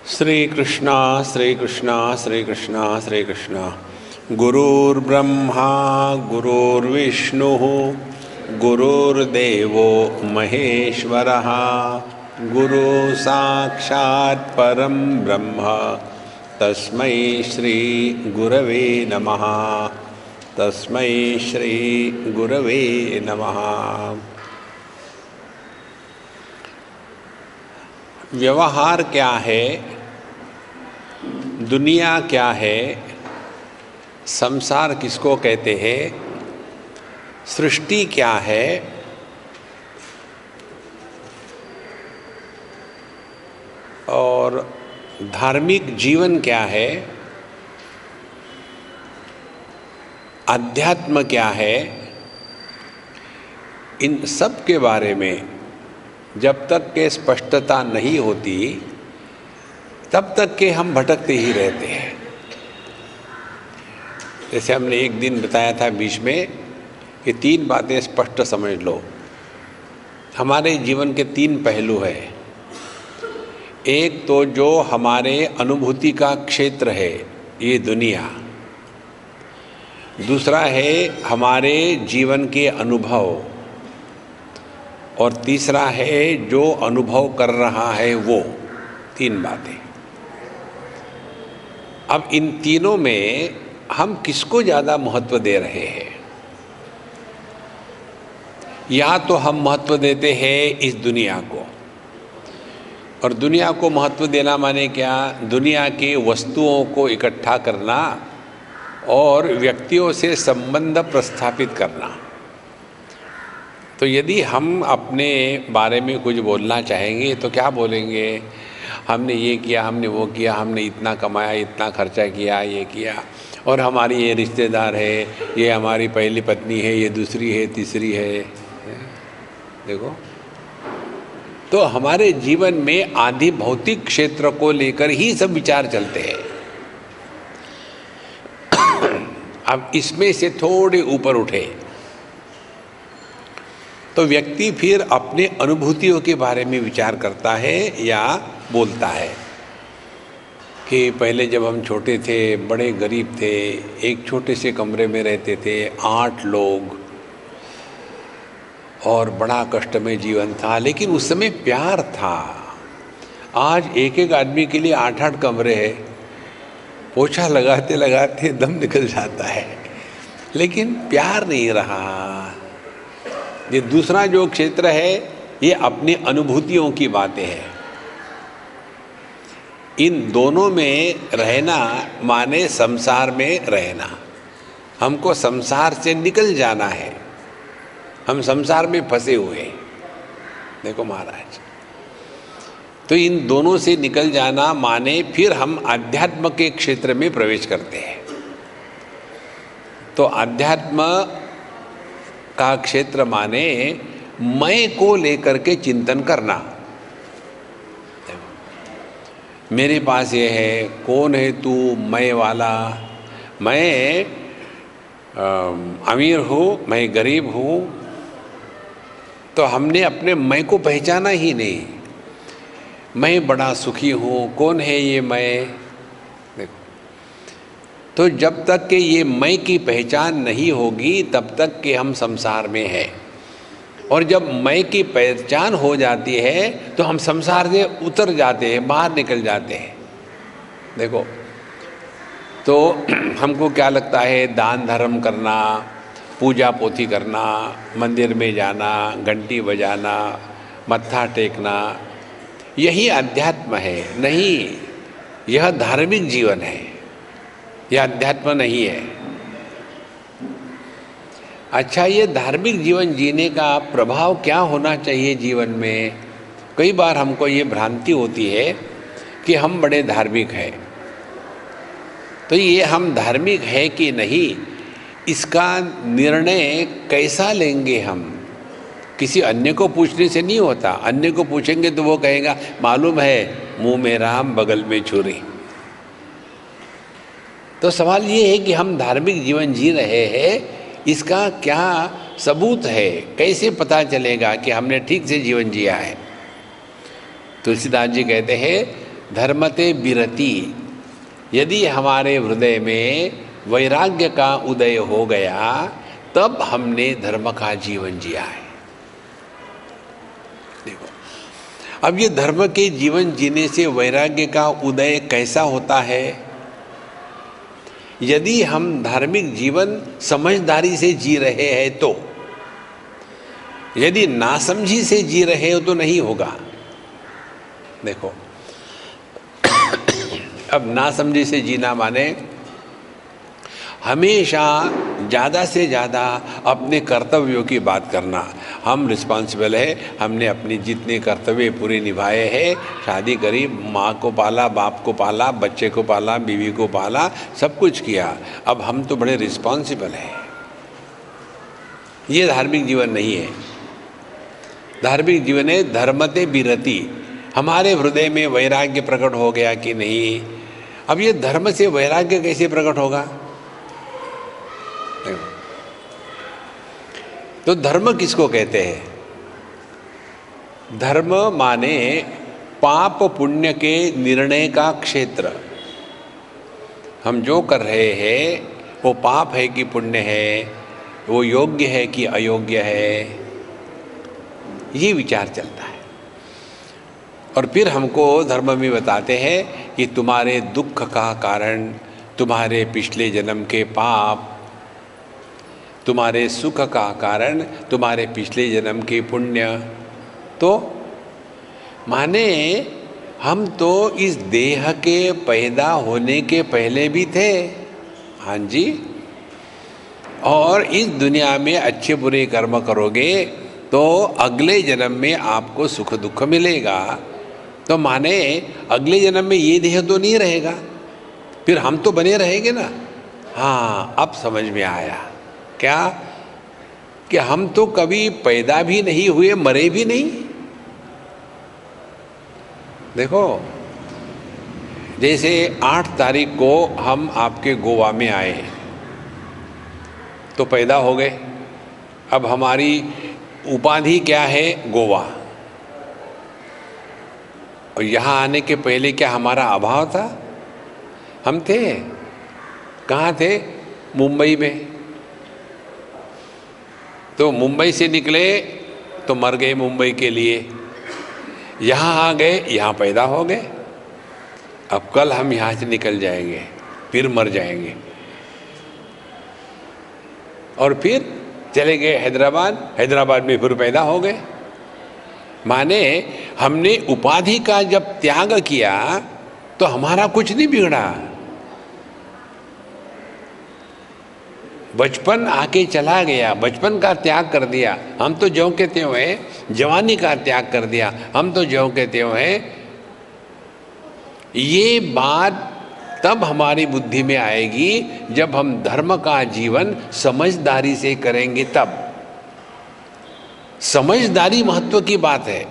श्री कृष्णा श्री कृष्णा श्री कृष्णा श्री कृष्णा। गुरुर्ब्रह्मा गुरुर्विष्णु गुरुर्देवो महेश्वरः गुरु साक्षात् परं ब्रह्म तस्मै श्री गुरवे नमः। तस्मै श्री गुरवे नमः। व्यवहार क्या है, दुनिया क्या है, संसार किसको कहते हैं, सृष्टि क्या है, और धार्मिक जीवन क्या है, अध्यात्म क्या है, इन सब के बारे में जब तक के स्पष्टता नहीं होती तब तक के हम भटकते ही रहते हैं। जैसे हमने एक दिन बताया था बीच में कि 3 बातें स्पष्ट समझ लो। हमारे जीवन के 3 पहलू हैं। एक तो जो हमारे अनुभूति का क्षेत्र है, ये दुनिया। दूसरा है हमारे जीवन के अनुभव, और तीसरा है जो अनुभव कर रहा है वो। 3 बातें। अब इन तीनों में हम किसको ज़्यादा महत्व दे रहे हैं? या तो हम महत्व देते हैं इस दुनिया को, और दुनिया को महत्व देना माने क्या? दुनिया की वस्तुओं को इकट्ठा करना और व्यक्तियों से संबंध प्रस्थापित करना। तो यदि हम अपने बारे में कुछ बोलना चाहेंगे तो क्या बोलेंगे? हमने ये किया, हमने वो किया, हमने इतना कमाया, इतना खर्चा किया, ये किया, और हमारी ये रिश्तेदार है, ये हमारी पहली पत्नी है, ये दूसरी है, तीसरी है। देखो, तो हमारे जीवन में आदि भौतिक क्षेत्र को लेकर ही सब विचार चलते हैं। अब इसमें से थोड़े ऊपर उठे तो व्यक्ति फिर अपने अनुभूतियों के बारे में विचार करता है या बोलता है कि पहले जब हम छोटे थे, बड़े गरीब थे, एक छोटे से कमरे में रहते थे, 8 लोग, और बड़ा कष्ट में जीवन था, लेकिन उस समय प्यार था। आज एक आदमी के लिए 8-8 कमरे हैं, पोछा लगाते लगाते दम निकल जाता है, लेकिन प्यार नहीं रहा। ये दूसरा जो क्षेत्र है, ये अपनी अनुभूतियों की बातें हैं। इन दोनों में रहना माने संसार में रहना। हमको संसार से निकल जाना है, हम संसार में फंसे हुए। देखो महाराज, तो इन दोनों से निकल जाना माने फिर हम अध्यात्म के क्षेत्र में प्रवेश करते हैं। तो अध्यात्म का क्षेत्र माने मैं को लेकर के चिंतन करना। मेरे पास ये है, कौन है तू? मैं वाला। मैं अमीर हूँ, मैं गरीब हूँ। तो हमने अपने मैं को पहचाना ही नहीं। मैं बड़ा सुखी हूँ, कौन है ये मैं? तो जब तक कि ये मैं की पहचान नहीं होगी तब तक कि हम संसार में हैं, और जब मैं की पहचान हो जाती है तो हम संसार से उतर जाते हैं, बाहर निकल जाते हैं। देखो, तो हमको क्या लगता है? दान धर्म करना, पूजा पोथी करना, मंदिर में जाना, घंटी बजाना, मत्था टेकना, यही अध्यात्म है। नहीं, यह धार्मिक जीवन है, यह अध्यात्म नहीं है। अच्छा, ये धार्मिक जीवन जीने का प्रभाव क्या होना चाहिए जीवन में? कई बार हमको ये भ्रांति होती है कि हम बड़े धार्मिक हैं। तो ये हम धार्मिक है कि नहीं, इसका निर्णय कैसा लेंगे हम? किसी अन्य को पूछने से नहीं होता। अन्य को पूछेंगे तो वो कहेगा, मालूम है, मुंह में राम बगल में छुरी। तो सवाल ये है कि हम धार्मिक जीवन जी रहे हैं, इसका क्या सबूत है? कैसे पता चलेगा कि हमने ठीक से जीवन जिया है? तुलसीदास जी कहते हैं, धर्मते बिरति, यदि हमारे हृदय में वैराग्य का उदय हो गया तब हमने धर्म का जीवन जिया है। देखो, अब ये धर्म के जीवन जीने से वैराग्य का उदय कैसा होता है? यदि हम धार्मिक जीवन समझदारी से जी रहे हैं तो, यदि नासमझी से जी रहे हो तो नहीं होगा। देखो, अब नासमझी से जीना माने हमेशा ज़्यादा से ज़्यादा अपने कर्तव्यों की बात करना। हम रिस्पॉन्सिबल है, हमने अपनी जितने कर्तव्य पूरे निभाए हैं, शादी करी, माँ को पाला, बाप को पाला, बच्चे को पाला, बीवी को पाला, सब कुछ किया, अब हम तो बड़े रिस्पॉन्सिबल हैं। ये धार्मिक जीवन नहीं है। धार्मिक जीवन है धर्मते बिरति, हमारे हृदय में वैराग्य प्रकट हो गया कि नहीं। अब ये धर्म से वैराग्य कैसे प्रकट होगा? तो धर्म किसको कहते हैं? धर्म माने पाप पुण्य के निर्णय का क्षेत्र। हम जो कर रहे हैं वो पाप है कि पुण्य है, वो योग्य है कि अयोग्य है, ये विचार चलता है। और फिर हमको धर्म में बताते हैं कि तुम्हारे दुख का कारण तुम्हारे पिछले जन्म के पाप, तुम्हारे सुख का कारण तुम्हारे पिछले जन्म के पुण्य। तो माने हम तो इस देह के पैदा होने के पहले भी थे, हाँ जी, और इस दुनिया में अच्छे बुरे कर्म करोगे तो अगले जन्म में आपको सुख दुख मिलेगा। तो माने अगले जन्म में ये देह तो नहीं रहेगा, फिर हम तो बने रहेंगे ना। हाँ, अब समझ में आया क्या कि हम तो कभी पैदा भी नहीं हुए, मरे भी नहीं। देखो, जैसे 8 तारीख को हम आपके गोवा में आए तो पैदा हो गए। अब हमारी उपाधि क्या है? गोवा। और यहाँ आने के पहले क्या हमारा अभाव था? हम थे कहाँ थे? मुंबई में। तो मुंबई से निकले तो मर गए मुंबई के लिए, यहाँ आ गए, यहाँ पैदा हो गए। अब कल हम यहाँ से निकल जाएंगे, फिर मर जाएंगे, और फिर चले गए हैदराबाद, हैदराबाद में फिर पैदा हो गए। माने हमने उपाधि का जब त्याग किया तो हमारा कुछ नहीं बिगड़ा। बचपन आके चला गया, बचपन का त्याग कर दिया, हम तो ज्यों के त्यों हैं। जवानी का त्याग कर दिया, हम तो ज्यों के त्यों हैं। ये बात तब हमारी बुद्धि में आएगी जब हम धर्म का जीवन समझदारी से करेंगे। तब समझदारी महत्व की बात है।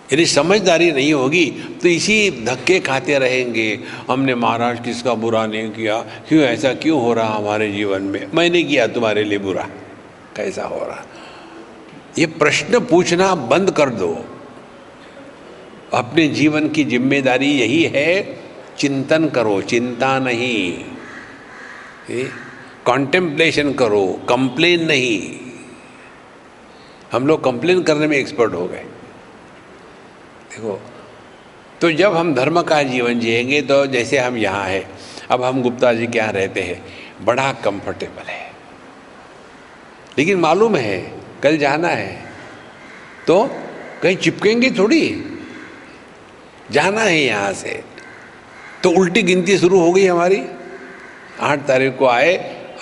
यदि समझदारी नहीं होगी तो इसी धक्के खाते रहेंगे। हमने महाराज किसका बुरा नहीं किया, क्यों ऐसा क्यों हो रहा हमारे जीवन में, मैंने किया तुम्हारे लिए बुरा, कैसा हो रहा। ये प्रश्न पूछना बंद कर दो। अपने जीवन की जिम्मेदारी यही है, चिंतन करो, चिंता नहीं, कॉन्टेम्पलेशन करो, कंप्लेन नहीं। हम लोग कंप्लेन करने में एक्सपर्ट हो गए। देखो, तो जब हम धर्म का जीवन जिएंगे तो जैसे हम यहाँ हैं, अब हम गुप्ता जी के यहाँ रहते हैं, बड़ा कंफर्टेबल है, लेकिन मालूम है कल जाना है तो कहीं चिपकेंगे थोड़ी, जाना है यहाँ से। तो उल्टी गिनती शुरू हो गई हमारी। 8 तारीख को आए,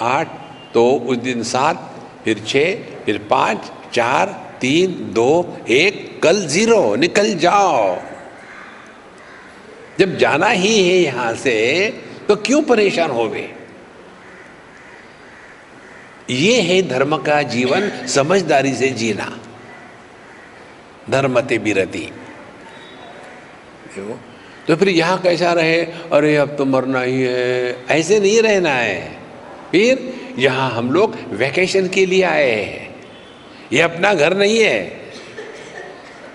8 तो उस दिन 7, फिर 6, फिर 5, 4, 3, 2, 1, कल 0, निकल जाओ। जब जाना ही है यहां से तो क्यों परेशान हो गए? ये है धर्म का जीवन, समझदारी से जीना। धर्मते बिरति। देखो, तो फिर यहाँ कैसा रहे? अरे अब तो मरना ही है, ऐसे नहीं रहना है। फिर यहाँ हम लोग वैकेशन के लिए आए हैं, ये अपना घर नहीं है,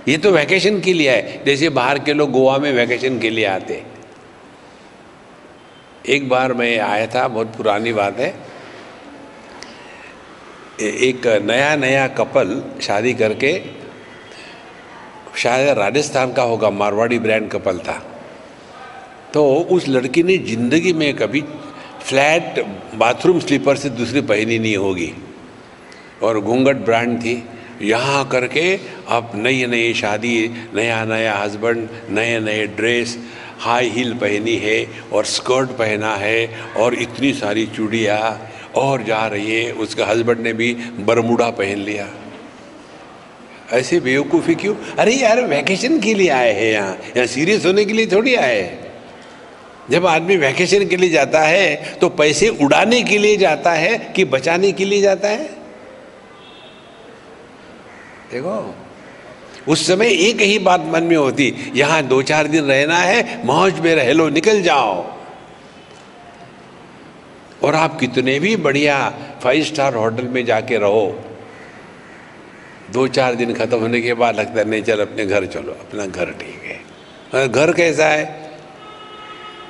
ये तो वैकेशन के लिए है, जैसे बाहर के लोग गोवा में वैकेशन के लिए आते। एक बार मैं आया था, बहुत पुरानी बात है, एक नया नया कपल शादी करके, शायद राजस्थान का होगा, मारवाड़ी ब्रांड कपल था। तो उस लड़की ने ज़िंदगी में कभी फ्लैट बाथरूम स्लीपर से दूसरी पहनी नहीं होगी, और घूंघट ब्रांड थी। यहाँ करके अब नई नई शादी, नया नया हस्बैंड, नए नए ड्रेस, हाई हील पहनी है और स्कर्ट पहना है और इतनी सारी चूड़ियाँ, और जा रही है। उसका हस्बैंड ने भी बरमूडा पहन लिया। ऐसे बेवकूफ़ी क्यों? अरे यार, वैकेशन के लिए आए हैं, यहाँ सीरियस होने के लिए थोड़ी आए हैं। जब आदमी वैकेशन के लिए जाता है तो पैसे उड़ाने के लिए जाता है कि बचाने के लिए जाता है? देखो, उस समय एक ही बात मन में होती, यहाँ 2-4 दिन रहना है, मौज में रह लो, निकल जाओ। और आप कितने भी बढ़िया 5 स्टार होटल में जाके रहो, 2-4 दिन खत्म होने के बाद लगता है नहीं, चल अपने घर चलो, अपना घर ठीक है। और घर कैसा है?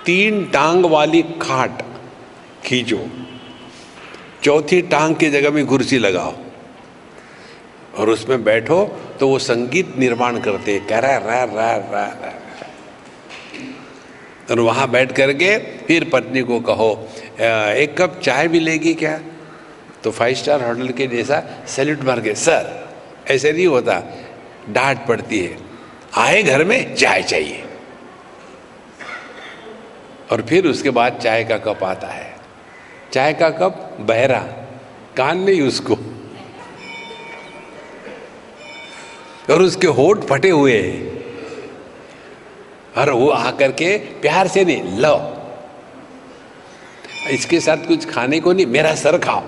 3 टांग वाली खाट खींचो, चौथी टांग की जगह में कुर्सी लगाओ और उसमें बैठो, तो वो संगीत निर्माण करते हैं, कह रहा। और वहाँ बैठ करके फिर पत्नी को कहो, एक कप चाय भी लेगी क्या? तो 5 स्टार होटल के जैसा सैल्यूट मार के, सर, ऐसे नहीं होता, डांट पड़ती है, आए घर में चाय चाहिए। और फिर उसके बाद चाय का कप आता है, चाय का कप बहरा, कान नहीं उसको, और उसके होठ फटे हुए हैं, और वो आकर के प्यार से नहीं, लो इसके साथ कुछ खाने को नहीं, मेरा सर खाओ।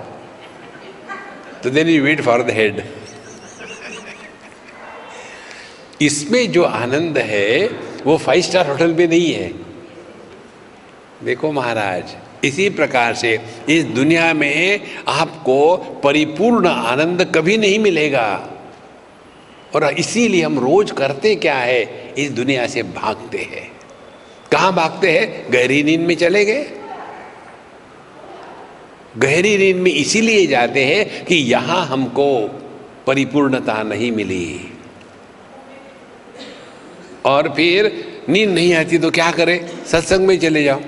तो then you wait for the head. इसमें जो आनंद है वो 5 स्टार होटल में नहीं है। देखो महाराज, इसी प्रकार से इस दुनिया में आपको परिपूर्ण आनंद कभी नहीं मिलेगा। और इसीलिए हम रोज करते क्या है, इस दुनिया से भागते हैं। कहाँ भागते हैं? गहरी नींद में चले गए। गहरी नींद में इसीलिए जाते हैं कि यहाँ हमको परिपूर्णता नहीं मिली। और फिर नींद नहीं आती तो क्या करें? सत्संग में चले जाओ।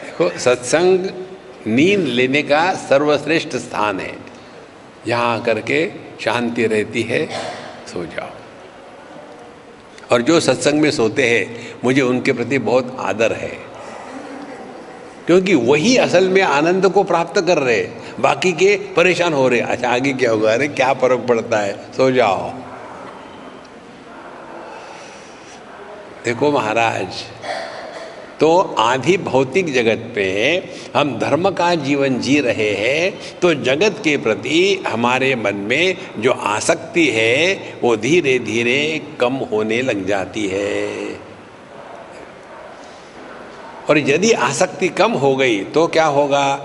देखो, सत्संग नींद लेने का सर्वश्रेष्ठ स्थान है। यहाँ आकर के शांति रहती है, सो जाओ। और जो सत्संग में सोते हैं, मुझे उनके प्रति बहुत आदर है, क्योंकि वही असल में आनंद को प्राप्त कर रहे, बाकी के परेशान हो रहे। अच्छा आगे क्या होगा? अरे क्या फर्क पड़ता है, सो जाओ। देखो महाराज, तो आधी भौतिक जगत पे हम धर्म का जीवन जी रहे हैं, तो जगत के प्रति हमारे मन में जो आसक्ति है वो धीरे धीरे कम होने लग जाती है। और यदि आसक्ति कम हो गई तो क्या होगा?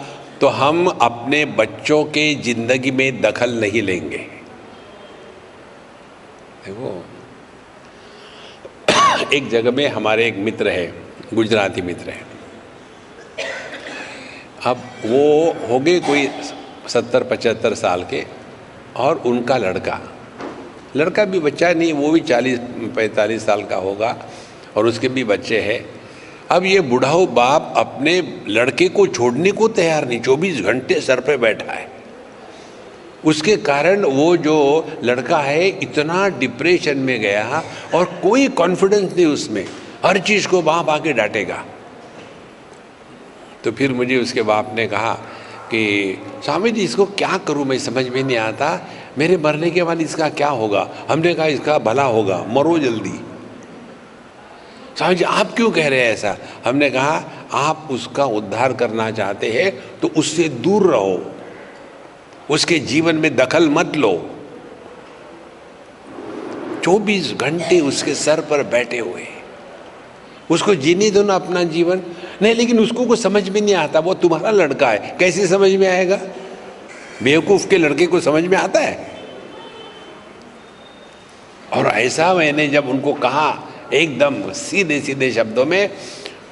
तो हम अपने बच्चों के जिंदगी में दखल नहीं लेंगे। देखो, एक जगह में हमारे एक मित्र है, गुजराती मित्र है। अब वो हो गए कोई 70-75 साल के, और उनका लड़का भी बच्चा नहीं, वो भी 40-45 साल का होगा, और उसके भी बच्चे हैं। अब ये बुढ़ाऊ बाप अपने लड़के को छोड़ने को तैयार नहीं, 24 घंटे सर पे बैठा है। उसके कारण वो जो लड़का है इतना डिप्रेशन में गया, और कोई कॉन्फिडेंस नहीं उसमें, हर चीज़ को बाप आके डांटेगा। तो फिर मुझे उसके बाप ने कहा कि स्वामी जी, इसको क्या करूं, मैं समझ में नहीं आता, मेरे मरने के बाद इसका क्या होगा? हमने कहा इसका भला होगा, मरो जल्दी। स्वामी जी आप क्यों कह रहे हैं ऐसा? हमने कहा आप उसका उद्धार करना चाहते हैं तो उससे दूर रहो, उसके जीवन में दखल मत लो। 24 घंटे उसके सर पर बैठे हुए, उसको जीने दो ना अपना जीवन। नहीं, लेकिन उसको कुछ समझ में नहीं आता, वो तुम्हारा लड़का है, कैसे समझ में आएगा? बेवकूफ़ के लड़के को समझ में आता है? और ऐसा मैंने जब उनको कहा एकदम सीधे सीधे शब्दों में,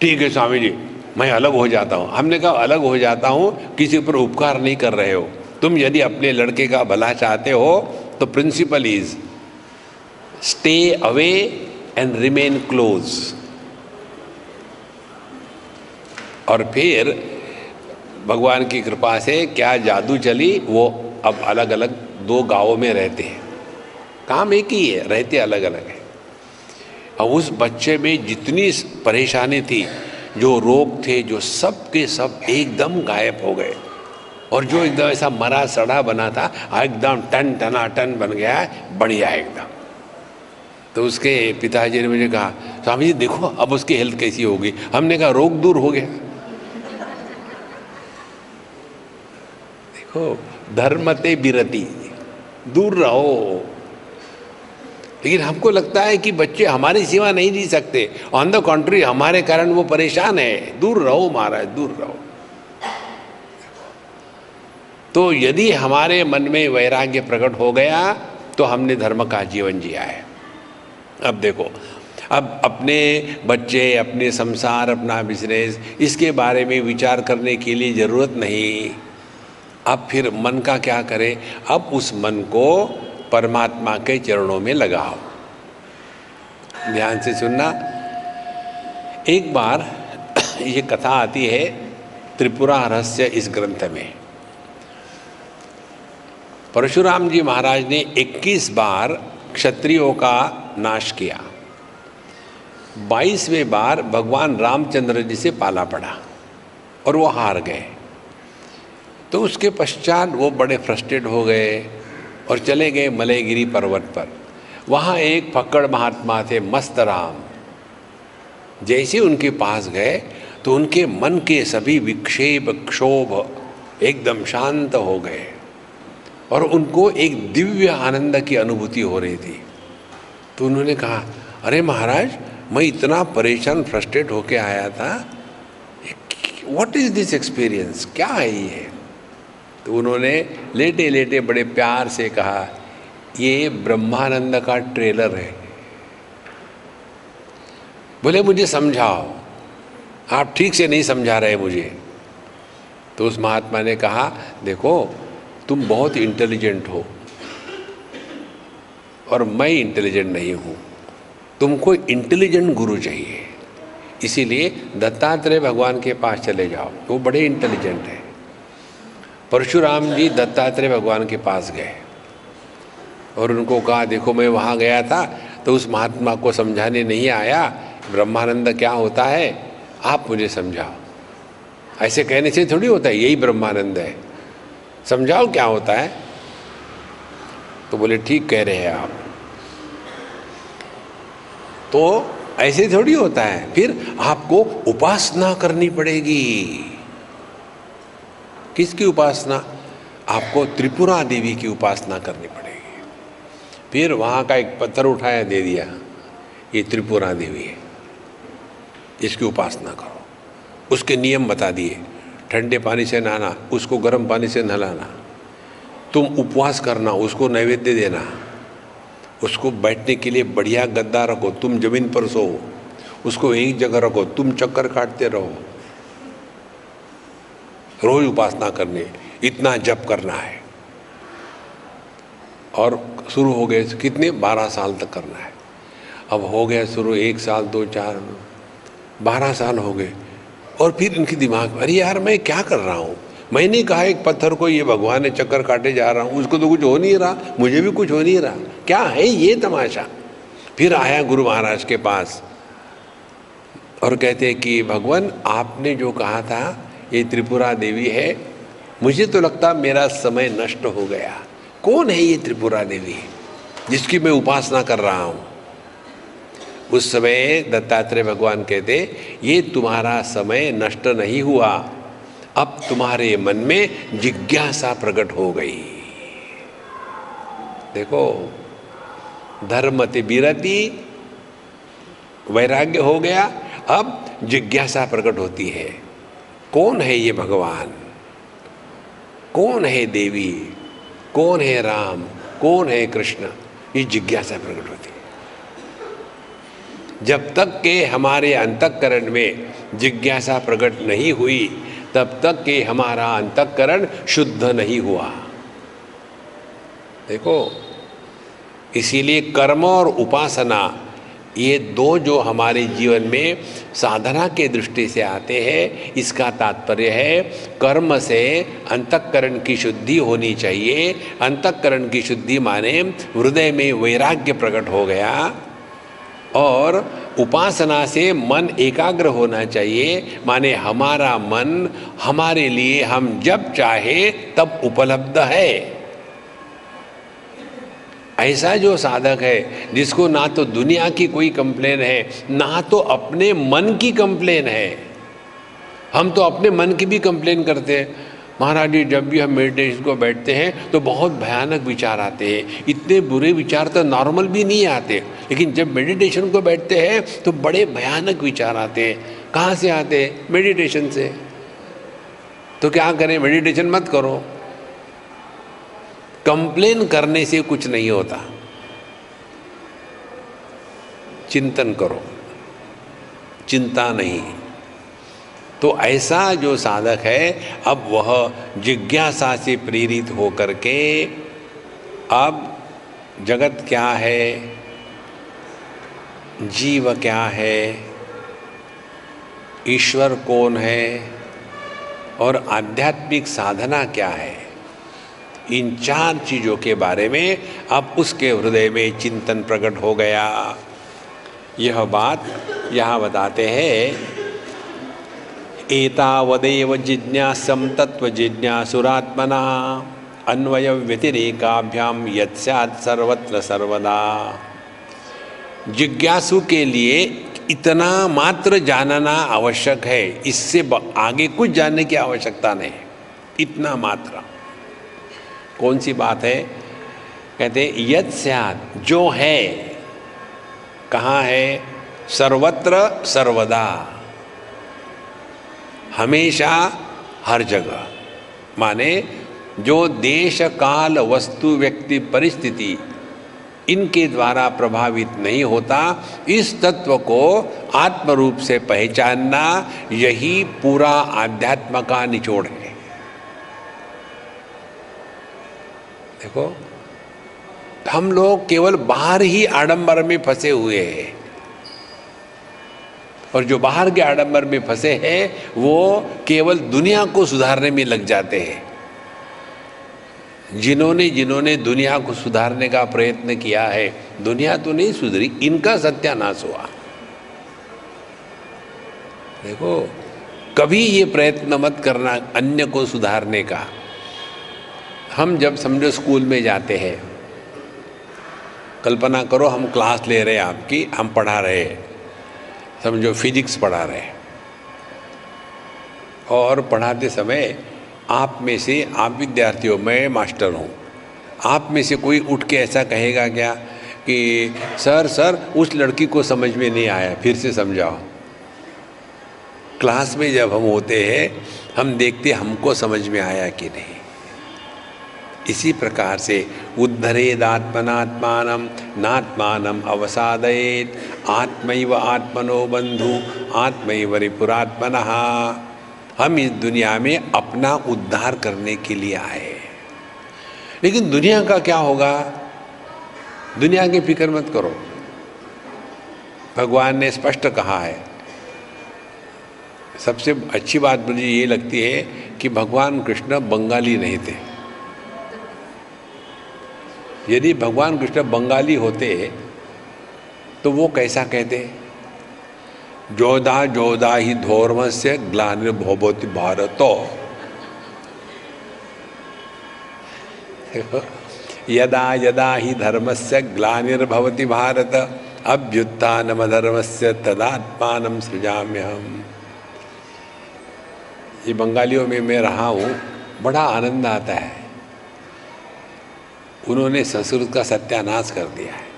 ठीक है स्वामी जी मैं अलग हो जाता हूँ। हमने कहा अलग हो जाता हूँ, किसी पर उपकार नहीं कर रहे हो तुम। यदि अपने लड़के का भला चाहते हो तो principle is stay away and remain close. और फिर भगवान की कृपा से क्या जादू चली, वो अब अलग अलग 2 गांवों में रहते हैं। काम एक ही है, रहते अलग अलग है। और उस बच्चे में जितनी परेशानी थी, जो रोग थे, जो सब के सब एकदम गायब हो गए। और जो एकदम ऐसा मरा सड़ा बना था एकदम टन टना टन बन गया है, बढ़िया एकदम। तो उसके पिताजी ने मुझे कहा स्वामी जी देखो अब उसकी हेल्थ कैसी होगी। हमने कहा रोग दूर हो गया। देखो धर्मते बिरति, दूर रहो। लेकिन हमको लगता है कि बच्चे हमारी सिवा नहीं जी सकते, ऑन द कॉन्ट्री हमारे कारण वो परेशान है। दूर रहो महाराज, दूर रहो। तो यदि हमारे मन में वैराग्य प्रकट हो गया तो हमने धर्म का जीवन जिया है। अब देखो, अब अपने बच्चे, अपने संसार, अपना बिजनेस, इसके बारे में विचार करने के लिए ज़रूरत नहीं। अब फिर मन का क्या करें? अब उस मन को परमात्मा के चरणों में लगाओ। ध्यान से सुनना। एक बार ये कथा आती है त्रिपुरा रहस्य इस ग्रंथ में। परशुराम जी महाराज ने 21 बार क्षत्रियों का नाश किया। 22वें बार भगवान रामचंद्र जी से पाला पड़ा और वो हार गए। तो उसके पश्चात वो बड़े फ्रस्ट्रेट हो गए और चले गए मलयगिरी पर्वत पर। वहाँ एक फक्कड़ महात्मा थे मस्त राम। जैसे उनके पास गए तो उनके मन के सभी विक्षेप क्षोभ एकदम शांत हो गए और उनको एक दिव्य आनंद की अनुभूति हो रही थी। तो उन्होंने कहा अरे महाराज मैं इतना परेशान फ्रस्ट्रेट होके आया था, व्हाट इज दिस एक्सपीरियंस, क्या है ये? तो उन्होंने लेटे लेटे बड़े प्यार से कहा ये ब्रह्मानंद का ट्रेलर है। बोले मुझे समझाओ, आप ठीक से नहीं समझा रहे मुझे। तो उस महात्मा ने कहा देखो तुम बहुत इंटेलिजेंट हो और मैं इंटेलिजेंट नहीं हूँ, तुमको इंटेलिजेंट गुरु चाहिए, इसीलिए दत्तात्रेय भगवान के पास चले जाओ, वो बड़े इंटेलिजेंट है। परशुराम जी दत्तात्रेय भगवान के पास गए और उनको कहा देखो मैं वहाँ गया था तो उस महात्मा को समझाने नहीं आया ब्रह्मानंद क्या होता है, आप मुझे समझाओ। ऐसे कहने से थोड़ी होता है यही ब्रह्मानंद है, समझाओ क्या होता है। तो बोले ठीक कह रहे हैं आप, तो ऐसे थोड़ी होता है, फिर आपको उपासना करनी पड़ेगी। किसकी उपासना? आपको त्रिपुरा देवी की उपासना करनी पड़ेगी। फिर वहाँ का एक पत्थर उठाया दे दिया, ये त्रिपुरा देवी है, इसकी उपासना करो। उसके नियम बता दिए, ठंडे पानी से नहाना, उसको गर्म पानी से नहलाना, तुम उपवास करना, उसको नैवेद्य देना, उसको बैठने के लिए बढ़िया गद्दा रखो, तुम जमीन पर सो, उसको एक जगह रखो, तुम चक्कर काटते रहो, रोज उपासना करनी, इतना जप करना है। और शुरू हो गए कितने 12 साल तक करना है। अब हो गया शुरू 1 साल 2 4 12 साल हो गए और फिर इनके दिमाग में अरे यार मैं क्या कर रहा हूँ, मैंने कहा एक पत्थर को ये भगवान ने चक्कर काटे जा रहा हूँ, उसको तो कुछ हो नहीं रहा, मुझे भी कुछ हो नहीं रहा, क्या है ये तमाशा। फिर आया गुरु महाराज के पास और कहते कि भगवान आपने जो कहा था ये त्रिपुरा देवी है, मुझे तो लगता मेरा समय नष्ट हो गया। कौन है ये त्रिपुरा देवी जिसकी मैं उपासना कर रहा हूँ? उस समय दत्तात्रेय भगवान कहते ये तुम्हारा समय नष्ट नहीं हुआ, अब तुम्हारे मन में जिज्ञासा प्रकट हो गई। देखो धर्मते बिरति, वैराग्य हो गया, अब जिज्ञासा प्रकट होती है। कौन है ये भगवान, कौन है देवी, कौन है राम, कौन है कृष्ण? ये जिज्ञासा प्रकट होती है। जब तक के हमारे अंतःकरण में जिज्ञासा प्रकट नहीं हुई, तब तक के हमारा अंतःकरण शुद्ध नहीं हुआ। देखो, इसीलिए कर्म और उपासना, ये दो जो हमारे जीवन में साधना के दृष्टि से आते हैं, इसका तात्पर्य है कर्म से अंतःकरण की शुद्धि होनी चाहिए। अंतःकरण की शुद्धि माने हृदय में वैराग्य प्रकट हो गया, और उपासना से मन एकाग्र होना चाहिए, माने हमारा मन हमारे लिए हम जब चाहे तब उपलब्ध है। ऐसा जो साधक है जिसको ना तो दुनिया की कोई कंप्लेन है, ना तो अपने मन की कंप्लेन है। हम तो अपने मन की भी कंप्लेन करते हैं। महाराज जी, जब भी हम मेडिटेशन को बैठते हैं तो बहुत भयानक विचार आते हैं। इतने बुरे विचार तो नॉर्मल भी नहीं आते, लेकिन जब मेडिटेशन को बैठते हैं तो बड़े भयानक विचार आते हैं। कहाँ से आते हैं? मेडिटेशन से। तो क्या करें? मेडिटेशन मत करो। कंप्लेन करने से कुछ नहीं होता, चिंतन करो, चिंता नहीं। तो ऐसा जो साधक है, अब वह जिज्ञासा से प्रेरित होकर के अब जगत क्या है, जीव क्या है, ईश्वर कौन है और आध्यात्मिक साधना क्या है, इन चार चीज़ों के बारे में अब उसके हृदय में चिंतन प्रकट हो गया। यह बात यहाँ बताते हैं, एतावदेव जिज्ञासं तत्व जिज्ञासुरात्मना अन्वय व्यतिरेकाभ्याम यत्स्यात् सर्वत्र सर्वदा। जिज्ञासु के लिए इतना मात्र जानना आवश्यक है, इससे आगे कुछ जानने की आवश्यकता नहीं, इतना मात्र। कौन सी बात है? कहते हैं यत्स्यात्, जो है, कहाँ है? सर्वत्र सर्वदा, हमेशा हर जगह। माने जो देश काल वस्तु व्यक्ति परिस्थिति इनके द्वारा प्रभावित नहीं होता, इस तत्व को आत्म रूप से पहचानना, यही पूरा आध्यात्म का निचोड़ है। देखो, हम लोग केवल बाहर ही आडंबर में फंसे हुए हैं, और जो बाहर के आडंबर में फंसे हैं वो केवल दुनिया को सुधारने में लग जाते हैं। जिन्होंने दुनिया को सुधारने का प्रयत्न किया है, दुनिया तो नहीं सुधरी, इनका सत्यानाश हुआ। देखो, कभी ये प्रयत्न मत करना अन्य को सुधारने का। हम जब समझो स्कूल में जाते हैं, कल्पना करो हम क्लास ले रहे हैं आपकी, हम पढ़ा रहे हैं, समझो फिजिक्स पढ़ा रहे हैं, और पढ़ाते समय आप में से, आप विद्यार्थियों, मैं मास्टर हूँ, आप में से कोई उठ के ऐसा कहेगा क्या कि सर उस लड़की को समझ में नहीं आया, फिर से समझाओ। क्लास में जब हम होते हैं हम देखते हमको समझ में आया कि नहीं। इसी प्रकार से उद्धरेदात्मनात्मानं नात्मानं अवसादयेत्, आत्मैव आत्मनो बंधु आत्मैव रिपुरात्मनः। हम इस दुनिया में अपना उद्धार करने के लिए आए, लेकिन दुनिया का क्या होगा? दुनिया की फिक्र मत करो। भगवान ने स्पष्ट कहा है। सबसे अच्छी बात मुझे ये लगती है कि भगवान कृष्ण बंगाली नहीं थे। यदि भगवान कृष्ण बंगाली होते तो वो कैसा कहते? जोधा जोधा ही धर्मस्य ग्लानिर्भवति भारत, यदा यदा ही धर्मस्य ग्लानिर्भवति भारत अभ्युत्थानमधर्मस्य तदात्मानं सृजाम्यहम्। ये बंगालियों में मैं रहा हूँ, बड़ा आनंद आता है। उन्होंने संस्कृत का सत्यानाश कर दिया है।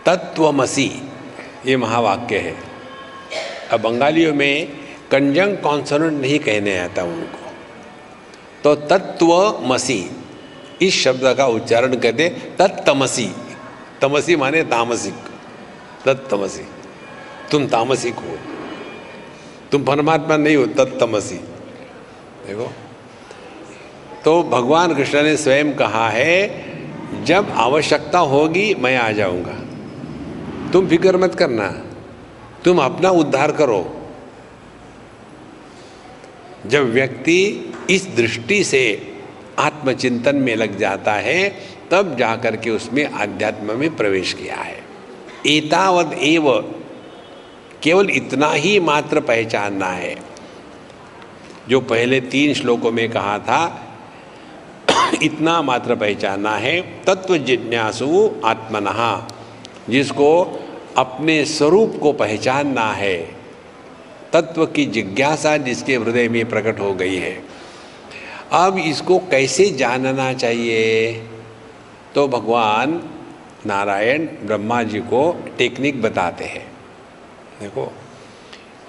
तत्वमसि ये महावाक्य है। अब बंगालियों में कंजंक्ट कॉन्सोनेंट नहीं कहने आता उनको, तो तत्वमसि इस शब्द का उच्चारण कहते तत्तमसी। तमसी माने तामसिक, तत्तमसी, तुम तामसिक हो, तुम परमात्मा नहीं हो, तत्तमसी। देखो, तो भगवान कृष्ण ने स्वयं कहा है जब आवश्यकता होगी मैं आ जाऊंगा, तुम फिक्र मत करना, तुम अपना उद्धार करो। जब व्यक्ति इस दृष्टि से आत्मचिंतन में लग जाता है तब जाकर के उसमें आध्यात्म में प्रवेश किया है। एतावद एव, केवल इतना ही मात्र पहचानना है जो पहले 3 श्लोकों में कहा था, इतना मात्र पहचानना है। तत्व जिज्ञासु आत्मनः, जिसको अपने स्वरूप को पहचानना है, तत्व की जिज्ञासा जिसके हृदय में प्रकट हो गई है। अब इसको कैसे जानना चाहिए? तो भगवान नारायण ब्रह्मा जी को टेक्निक बताते हैं। देखो,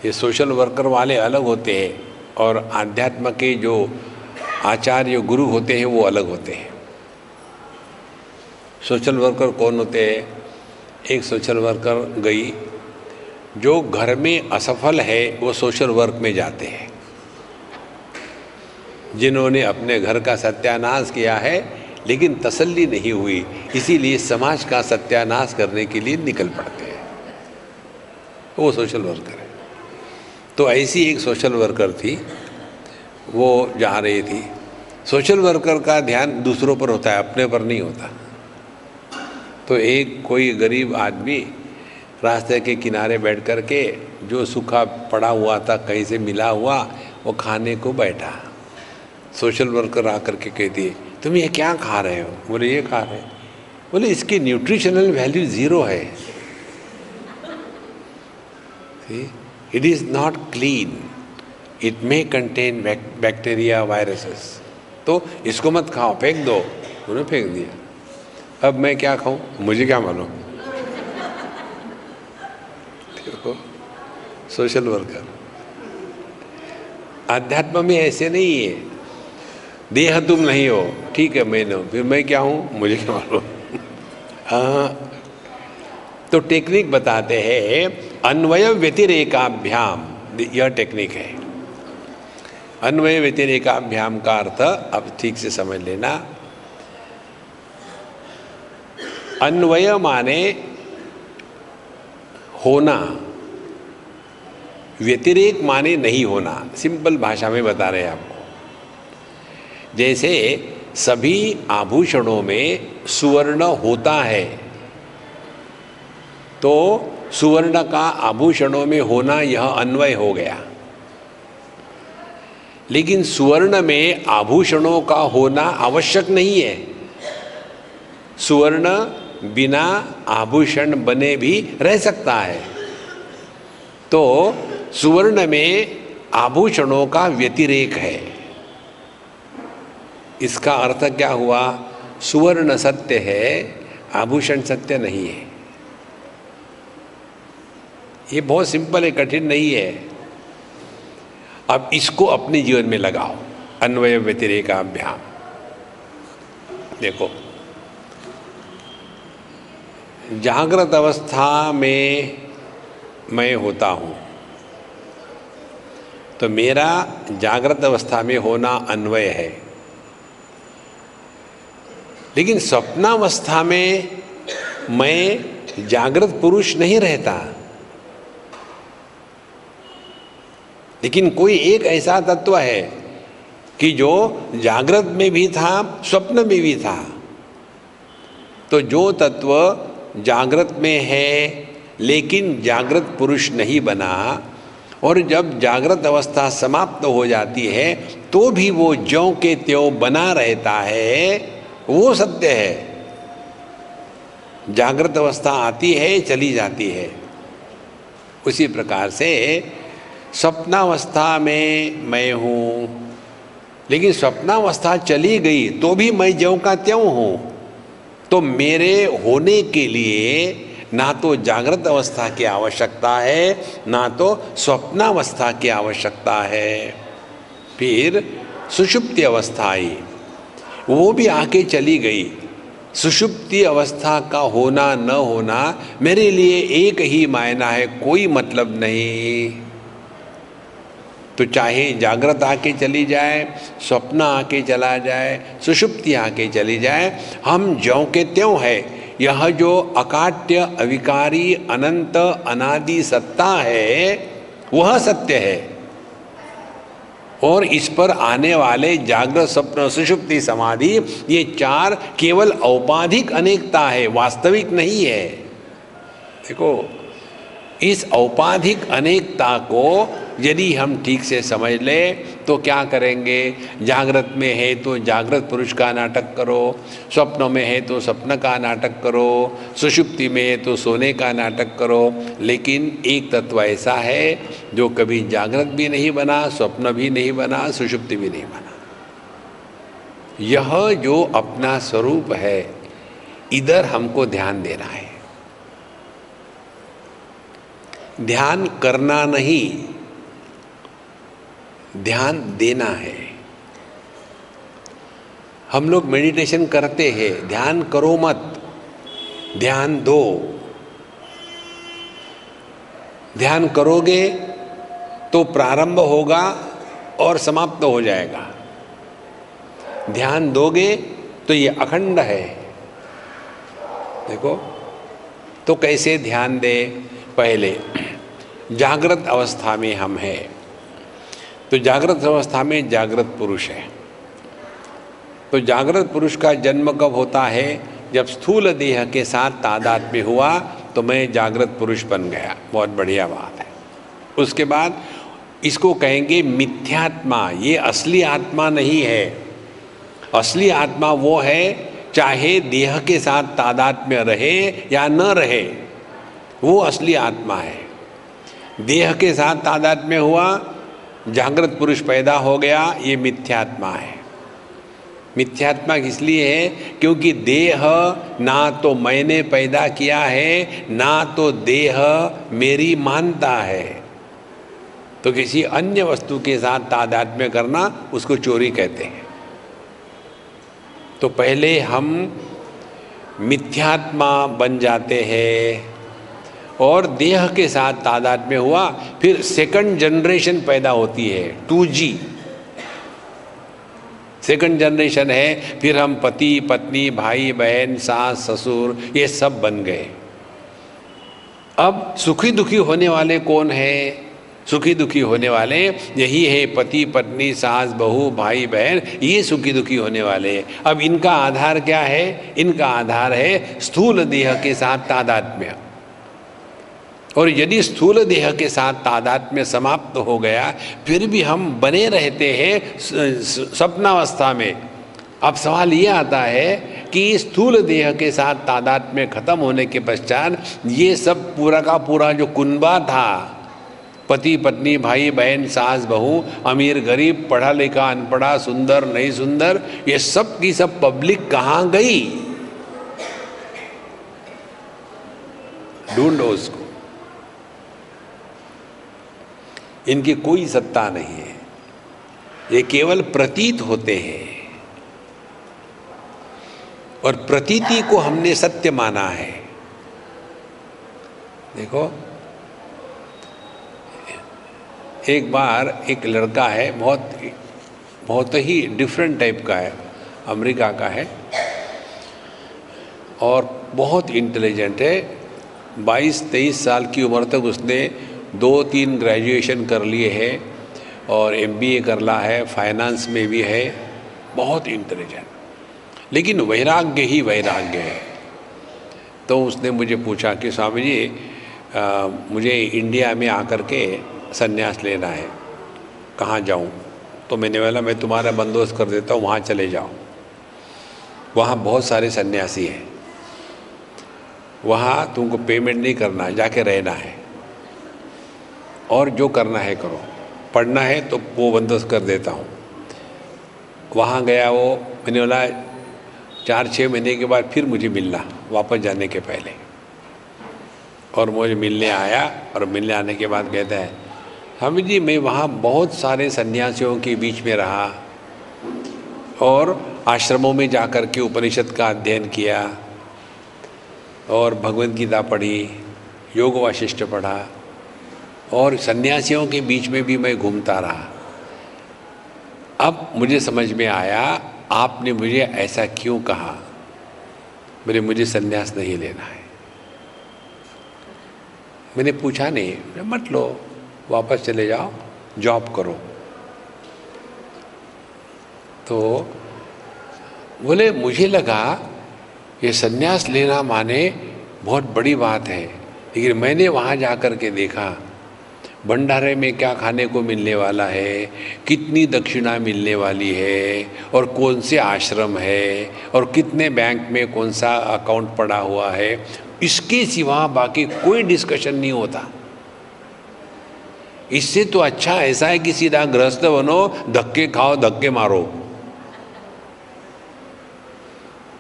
ये सोशल वर्कर वाले अलग होते हैं और आध्यात्म के जो आचार्य गुरु होते हैं वो अलग होते हैं। सोशल वर्कर कौन होते हैं? एक सोशल वर्कर गई, जो घर में असफल है वो सोशल वर्क में जाते हैं। जिन्होंने अपने घर का सत्यानाश किया है लेकिन तसल्ली नहीं हुई, इसीलिए समाज का सत्यानाश करने के लिए निकल पड़ते हैं, वो सोशल वर्कर है। तो ऐसी एक सोशल वर्कर थी, वो जा रही थी। सोशल वर्कर का ध्यान दूसरों पर होता है, अपने पर नहीं होता। तो एक कोई गरीब आदमी रास्ते के किनारे बैठ कर के जो सूखा पड़ा हुआ था, कहीं से मिला हुआ, वो खाने को बैठा। सोशल वर्कर आकर के कहती है, तुम ये क्या खा रहे हो? बोले ये खा रहे। बोले इसकी न्यूट्रिशनल वैल्यू 0 है, it is not clean, it may contain bacteria viruses, तो इसको मत खाओ, फेंक दो। उन्होंने फेंक दिया। अब मैं क्या खाऊं? मुझे क्या मालूम। देखो, सोशल वर्कर। अध्यात्म में ऐसे नहीं है, देह तुम नहीं हो, ठीक है मैं नहीं, फिर मैं क्या हूँ? मुझे क्या मालूम। हाँ, तो टेक्निक बताते हैं अन्वय व्यतिरेकाभ्याम, यह टेक्निक है। अन्वय व्यतिरेकाभ्याम का अर्थ अब ठीक से समझ लेना। अन्वय माने होना, व्यतिरेक माने नहीं होना। सिंपल भाषा में बता रहे हैं आपको। जैसे सभी आभूषणों में सुवर्ण होता है, तो सुवर्ण का आभूषणों में होना यह अन्वय हो गया। लेकिन सुवर्ण में आभूषणों का होना आवश्यक नहीं है। सुवर्ण बिना आभूषण बने भी रह सकता है। तो सुवर्ण में आभूषणों का व्यतिरेक है। इसका अर्थ क्या हुआ? सुवर्ण सत्य है, आभूषण सत्य नहीं है। ये बहुत सिंपल है, कठिन नहीं है। अब इसको अपने जीवन में लगाओ, अन्वय व्यतिरेकाभ्याम। देखो, जागृत अवस्था में मैं होता हूँ, तो मेरा जागृत अवस्था में होना अन्वय है। लेकिन स्वप्नावस्था में मैं जागृत पुरुष नहीं रहता। लेकिन कोई एक ऐसा तत्व है कि जो जागृत में भी था, स्वप्न में भी था। तो जो तत्व जागृत में है लेकिन जागृत पुरुष नहीं बना, और जब जागृत अवस्था समाप्त हो जाती है तो भी वो ज्यों के त्यों बना रहता है, वो सत्य है। जागृत अवस्था आती है, चली जाती है। उसी प्रकार से स्वप्नावस्था में मैं हूँ, लेकिन स्वप्नावस्था चली गई तो भी मैं ज्यों का त्यों हूँ। तो मेरे होने के लिए ना तो जागृत अवस्था की आवश्यकता है, ना तो स्वप्नावस्था की आवश्यकता है। फिर सुषुप्ति अवस्था आई। वो भी आके चली गई। सुषुप्ति अवस्था का होना न होना मेरे लिए एक ही मायना है, कोई मतलब नहीं। तो चाहे जागृत आके चली जाए, स्वप्न आके चला जाए, सुषुप्ति आके चली जाए, हम ज्यों के त्यों है। यह जो अकाट्य अविकारी अनंत अनादि सत्ता है वह सत्य है। और इस पर आने वाले जागृत स्वप्न सुषुप्ति समाधि, ये चार केवल औपाधिक अनेकता है, वास्तविक नहीं है। देखो, इस औपाधिक अनेकता को यदि हम ठीक से समझ ले तो क्या करेंगे? जागृत में है तो जागृत पुरुष का नाटक करो, स्वप्नों में है तो स्वप्न का नाटक करो, सुषुप्ति में है तो सोने का नाटक करो। लेकिन एक तत्व ऐसा है जो कभी जागृत भी नहीं बना, स्वप्न भी नहीं बना, सुषुप्ति भी नहीं बना। यह जो अपना स्वरूप है, इधर हमको ध्यान देना है। ध्यान करना नहीं, ध्यान देना है। हम लोग मेडिटेशन करते हैं, ध्यान करो मत, ध्यान दो। ध्यान करोगे तो प्रारंभ होगा और समाप्त हो जाएगा। ध्यान दोगे तो ये अखंड है। देखो, तो कैसे ध्यान दे? पहले जागृत अवस्था में हम हैं, तो जागृत अवस्था में जागृत पुरुष है। तो जागृत पुरुष का जन्म कब होता है? जब स्थूल देह के साथ तादात्म्य हुआ तो मैं जागृत पुरुष बन गया। बहुत बढ़िया बात है। उसके बाद इसको कहेंगे मिथ्यात्मा। ये असली आत्मा नहीं है। असली आत्मा वो है, चाहे देह के साथ तादात्म्य रहे या न रहे, वो असली आत्मा है। देह के साथ तादात्म्य हुआ, जागृत पुरुष पैदा हो गया, ये मिथ्यात्मा है। मिथ्यात्मा इसलिए है क्योंकि देह ना तो मैंने पैदा किया है, ना तो देह मेरी मानता है। तो किसी अन्य वस्तु के साथ तादात्म्य करना उसको चोरी कहते हैं। तो पहले हम मिथ्यात्मा बन जाते हैं और देह के साथ तादात्म्य हुआ, फिर सेकंड जनरेशन पैदा होती है, 2G सेकंड जनरेशन है। फिर हम पति पत्नी, भाई बहन, सास ससुर, ये सब बन गए। अब सुखी दुखी होने वाले कौन है? सुखी दुखी होने वाले यही है, पति पत्नी, सास बहू, भाई बहन, ये सुखी दुखी होने वाले हैं। अब इनका आधार क्या है? इनका आधार है स्थूल देह के साथ तादात्म्य। और यदि स्थूल देह के साथ तादात्म्य समाप्त हो गया, फिर भी हम बने रहते हैं स्वप्नावस्था में। अब सवाल ये आता है कि स्थूल देह के साथ तादात्म्य खत्म होने के पश्चात ये सब पूरा का पूरा जो कुनबा था, पति पत्नी, भाई बहन, सास बहू, अमीर गरीब, पढ़ा लिखा अनपढ़ा, सुंदर नहीं सुंदर, ये सब की सब पब्लिक कहाँ गई? ढूंढो उसको। इनकी कोई सत्ता नहीं है, ये केवल प्रतीत होते हैं। और प्रतीति को हमने सत्य माना है। देखो, एक बार एक लड़का है, बहुत ही डिफरेंट टाइप का है, अमेरिका का है और बहुत इंटेलिजेंट है। 22-23 साल की उम्र तक उसने 2-3 ग्रेजुएशन कर लिए है और MBA कर ला है, फाइनेंस में भी है, बहुत इंटेलिजेंट, लेकिन वैराग्य ही वैराग्य है। तो उसने मुझे पूछा कि स्वामी जी, मुझे इंडिया में आकर के संन्यास लेना है, कहाँ जाऊँ? तो मैंने बोला मैं तुम्हारा बंदोबस्त कर देता हूँ, वहाँ चले जाओ। वहाँ बहुत सारे सन्यासी हैं, वहाँ तुमको पेमेंट नहीं करना है, जाके रहना है और जो करना है करो, पढ़ना है तो वो बंदोबस्त कर देता हूँ। वहाँ गया वो, मैंने बोला 4-6 महीने के बाद फिर मुझे मिलना, वापस जाने के पहले। और मुझे मिलने आया और मिलने आने के बाद कहता है, स्वामी जी मैं वहाँ बहुत सारे सन्यासियों के बीच में रहा और आश्रमों में जाकर के उपनिषद का अध्ययन किया और भगवद गीता पढ़ी, योग वाशिष्ठ पढ़ा और सन्यासियों के बीच में भी मैं घूमता रहा। अब मुझे समझ में आया आपने मुझे ऐसा क्यों कहा। बोले मुझे सन्यास नहीं लेना है। मैंने पूछा नहीं, मत लो, वापस चले जाओ, जॉब करो। तो बोले मुझे लगा ये सन्यास लेना माने बहुत बड़ी बात है, लेकिन मैंने वहाँ जा कर के देखा भंडारे में क्या खाने को मिलने वाला है, कितनी दक्षिणा मिलने वाली है, और कौन से आश्रम है, और कितने बैंक में कौन सा अकाउंट पड़ा हुआ है, इसके सिवा बाकी कोई डिस्कशन नहीं होता। इससे तो अच्छा ऐसा है कि सीधा गृहस्थ बनो, धक्के खाओ, धक्के मारो।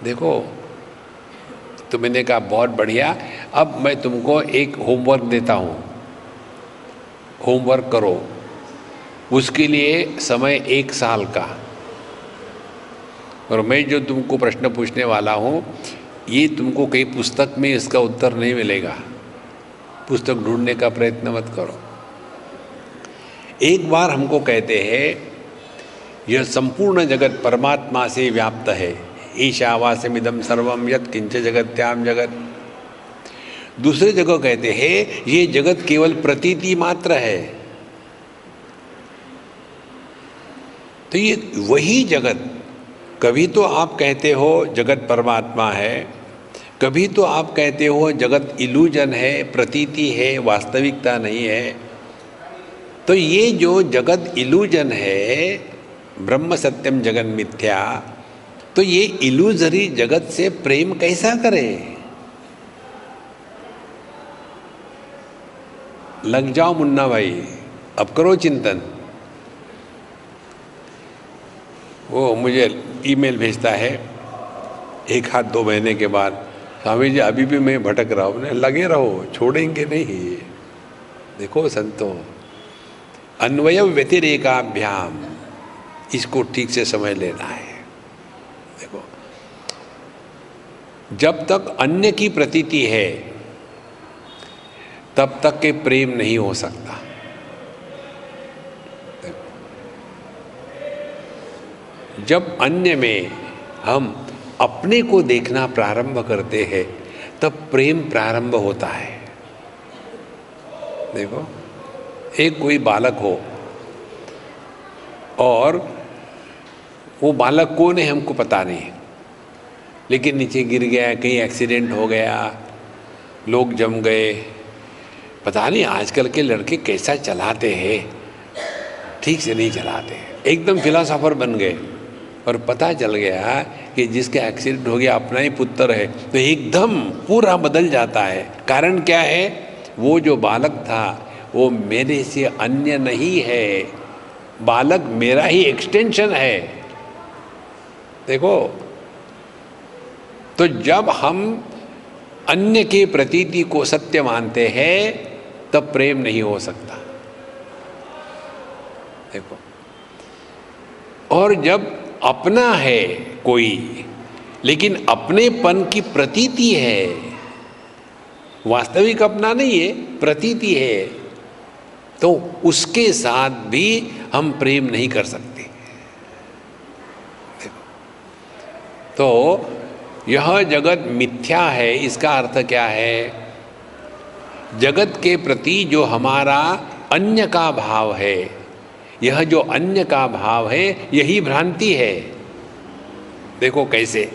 देखो, तो मैंने कहा बहुत बढ़िया, अब मैं तुमको एक होमवर्क देता हूँ, होमवर्क करो। उसके लिए समय 1 साल का, और मैं जो तुमको प्रश्न पूछने वाला हूँ ये तुमको कहीं पुस्तक में इसका उत्तर नहीं मिलेगा, पुस्तक ढूंढने का प्रयत्न मत करो। एक बार हमको कहते हैं यह संपूर्ण जगत परमात्मा से व्याप्त है, ईशावास्यमिदं सर्वम यत् किंच जगत्याम जगत। दूसरे जगह कहते हैं ये जगत केवल प्रतीति मात्र है। तो ये वही जगत, कभी तो आप कहते हो जगत परमात्मा है, कभी तो आप कहते हो जगत इल्यूजन है, प्रतीति है, वास्तविकता नहीं है। तो ये जो जगत इल्यूजन है, ब्रह्म सत्यम जगन मिथ्या, तो ये इल्यूजरी जगत से प्रेम कैसा करे। लग जाओ मुन्ना भाई, अब करो चिंतन। वो मुझे ईमेल भेजता है 1 आध 2 महीने के बाद, स्वामी जी अभी भी मैं भटक रहा हूँ। लगे रहो, छोड़ेंगे नहीं। देखो संतो, अन्वय व्यतिरेकाभ्याम, इसको ठीक से समझ लेना है। देखो, जब तक अन्य की प्रतीति है तब तक के प्रेम नहीं हो सकता। जब अन्य में हम अपने को देखना प्रारंभ करते हैं तब प्रेम प्रारंभ होता है। देखो, एक कोई बालक हो और वो बालक कौन है हमको पता नहीं, लेकिन नीचे गिर गया, कहीं एक्सीडेंट हो गया, लोग जम गए, पता नहीं आजकल के लड़के कैसा चलाते हैं, ठीक से नहीं चलाते, एकदम फिलोसोफर बन गए। और पता चल गया कि जिसका एक्सीडेंट हो गया अपना ही पुत्र है, तो एकदम पूरा बदल जाता है। कारण क्या है? वो जो बालक था वो मेरे से अन्य नहीं है, बालक मेरा ही एक्सटेंशन है। देखो, तो जब हम अन्य के प्रतीति को सत्य मानते हैं तब प्रेम नहीं हो सकता। देखो, और जब अपना है कोई, लेकिन अपनेपन की प्रतीति है, वास्तविक अपना नहीं है, प्रतीति है, तो उसके साथ भी हम प्रेम नहीं कर सकते। तो यह जगत मिथ्या है, इसका अर्थ क्या है? जगत के प्रति जो हमारा अन्य का भाव है, यह जो अन्य का भाव है यही भ्रांति है। देखो कैसे,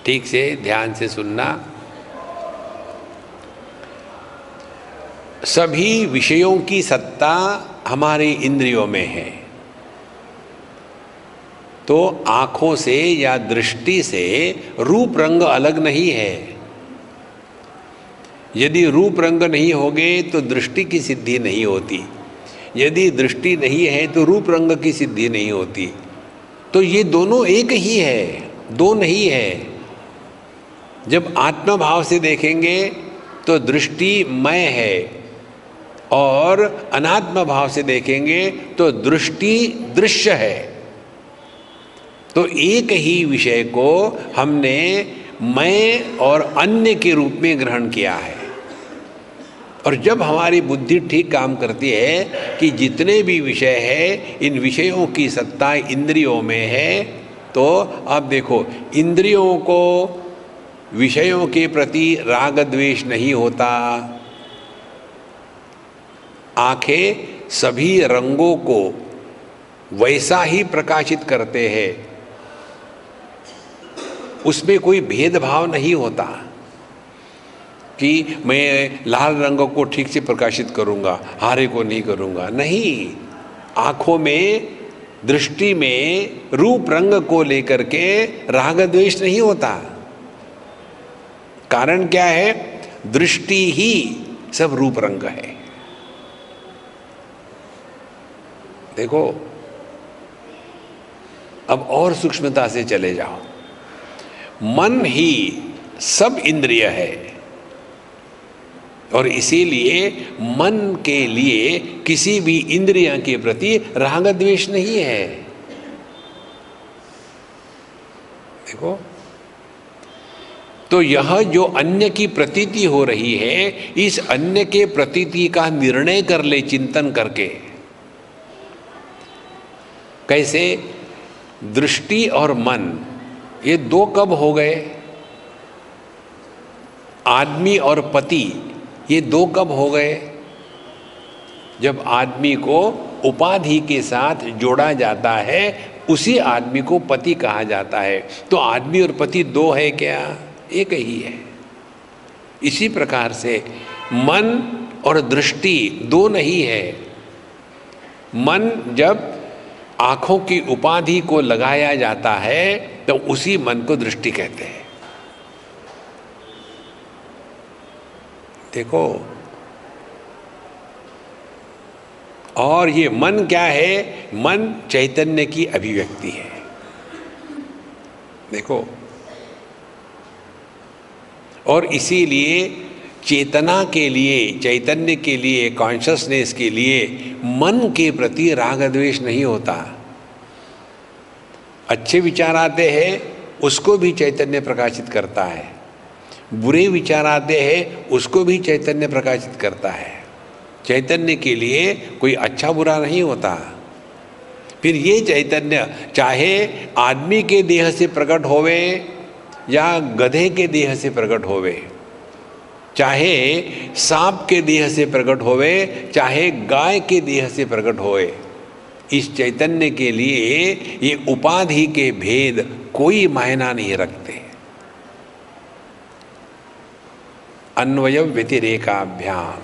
ठीक से ध्यान से सुनना। सभी विषयों की सत्ता हमारे इंद्रियों में है, तो आँखों से या दृष्टि से रूप रंग अलग नहीं है। यदि रूप रंग नहीं होगे तो दृष्टि की सिद्धि नहीं होती, यदि दृष्टि नहीं है तो रूप रंग की सिद्धि नहीं होती। तो ये दोनों एक ही है, दो नहीं है। जब आत्मा भाव से देखेंगे तो दृष्टि मैं है, और अनात्मा भाव से देखेंगे तो दृष्टि दृश्य है। तो एक ही विषय को हमने मैं और अन्य के रूप में ग्रहण किया है। और जब हमारी बुद्धि ठीक काम करती है कि जितने भी विषय है इन विषयों की सत्ता इंद्रियों में है, तो आप देखो इंद्रियों को विषयों के प्रति राग द्वेष नहीं होता। आंखें सभी रंगों को वैसा ही प्रकाशित करते हैं, उसमें कोई भेदभाव नहीं होता कि मैं लाल रंग को ठीक से प्रकाशित करूंगा, हरे को नहीं करूंगा। नहीं, आंखों में, दृष्टि में रूप रंग को लेकर के राग द्वेष नहीं होता। कारण क्या है? दृष्टि ही सब रूप रंग है। देखो, अब और सूक्ष्मता से चले जाओ। मन ही सब इंद्रिय है और इसीलिए मन के लिए किसी भी इंद्रिय के प्रति राग द्वेष नहीं है। देखो, तो यह जो अन्य की प्रतीति हो रही है, इस अन्य के प्रतीति का निर्णय कर ले चिंतन करके। कैसे? दृष्टि और मन ये दो कब हो गए? आदमी और पति ये दो कब हो गए? जब आदमी को उपाधि के साथ जोड़ा जाता है, उसी आदमी को पति कहा जाता है। तो आदमी और पति दो है क्या? एक ही है। इसी प्रकार से मन और दृष्टि दो नहीं है। मन जब आंखों की उपाधि को लगाया जाता है तो उसी मन को दृष्टि कहते हैं। देखो, और ये मन क्या है? मन चैतन्य की अभिव्यक्ति है। देखो, और इसीलिए चेतना के लिए, चैतन्य के लिए, कॉन्शसनेस के लिए मन के प्रति राग द्वेष नहीं होता। अच्छे विचार आते हैं उसको भी चैतन्य प्रकाशित करता है, बुरे विचार आते हैं उसको भी चैतन्य प्रकाशित करता है। चैतन्य के लिए कोई अच्छा बुरा नहीं होता। फिर ये चैतन्य चाहे आदमी के देह से प्रकट होवे या गधे के देह से प्रकट होवे, चाहे सांप के देह से प्रकट होवे, चाहे गाय के देह से प्रकट होवे, इस चैतन्य के लिए ये उपाधि के भेद कोई मायना नहीं रखते। अन्वय व्यतिरेकाभ्याम।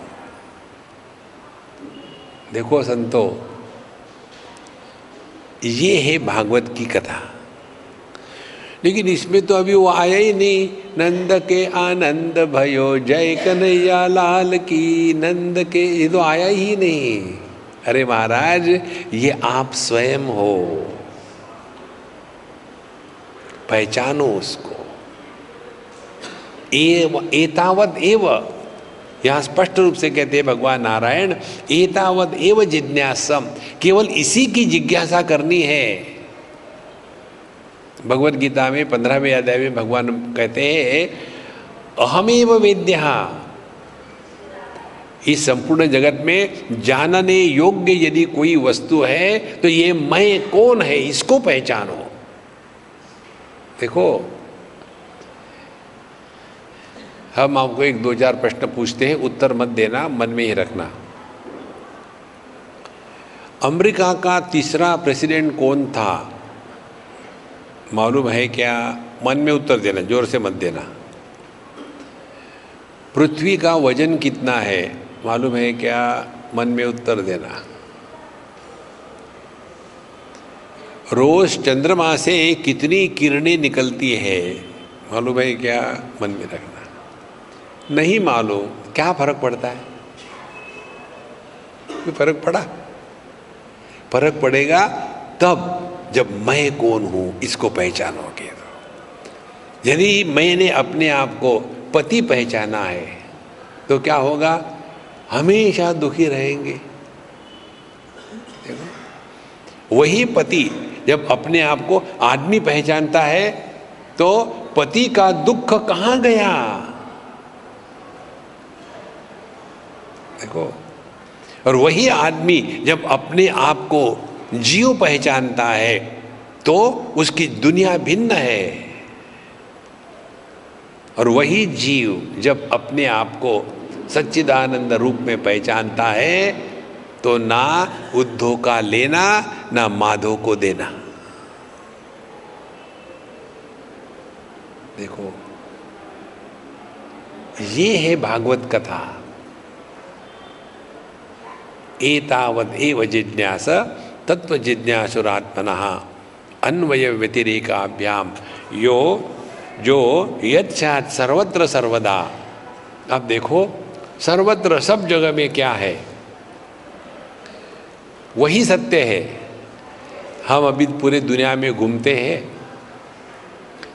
देखो संतो, ये है भागवत की कथा। लेकिन इसमें तो अभी वो आया ही नहीं। नंद के आनंद भयो जय कन्हैया लाल की, नंद के, ये तो आया ही नहीं। अरे महाराज, ये आप स्वयं हो, पहचानो उसको। एतावद एव, यहाँ स्पष्ट रूप से कहते हैं भगवान नारायण, एतावद एव जिज्ञासम, केवल इसी की जिज्ञासा करनी है। भगवत गीता में 15वें अध्याय में भगवान कहते हैं अहमेव वेद्यः। इस संपूर्ण जगत में जानने योग्य यदि कोई वस्तु है तो ये मैं कौन है, इसको पहचानो। देखो, हम आपको एक दो चार प्रश्न पूछते हैं, उत्तर मत देना, मन में ही रखना। अमेरिका का तीसरा प्रेसिडेंट कौन था, मालूम है क्या? मन में उत्तर देना, जोर से मत देना। पृथ्वी का वजन कितना है, मालूम है क्या? मन में उत्तर देना। रोज चंद्रमा से कितनी किरणें निकलती है, मालूम है क्या? मन में रखना। नहीं मालूम, क्या फर्क पड़ता है? कोई फर्क पड़ा? फर्क पड़ेगा तब जब मैं कौन हूं इसको पहचानोगे। यदि मैंने अपने आप को पति पहचाना है तो क्या होगा? हमेशा दुखी रहेंगे। देखो, वही पति जब अपने आप को आदमी पहचानता है तो पति का दुख कहाँ गया। देखो, और वही आदमी जब अपने आप को जीव पहचानता है तो उसकी दुनिया भिन्न है। और वही जीव जब अपने आप को सच्चिदानंद रूप में पहचानता है तो ना उद्धव का लेना ना माधव को देना। देखो, ये है भागवत कथा। एतावत् एव जिज्ञास तत्व जिज्ञासुरात्मनः अन्वय व्यतिरेकाभ्याम यो जो यच्छात् सर्वत्र सर्वदा। अब देखो, सर्वत्र सब जगह में क्या है, वही सत्य है। हम अभी पूरे दुनिया में घूमते हैं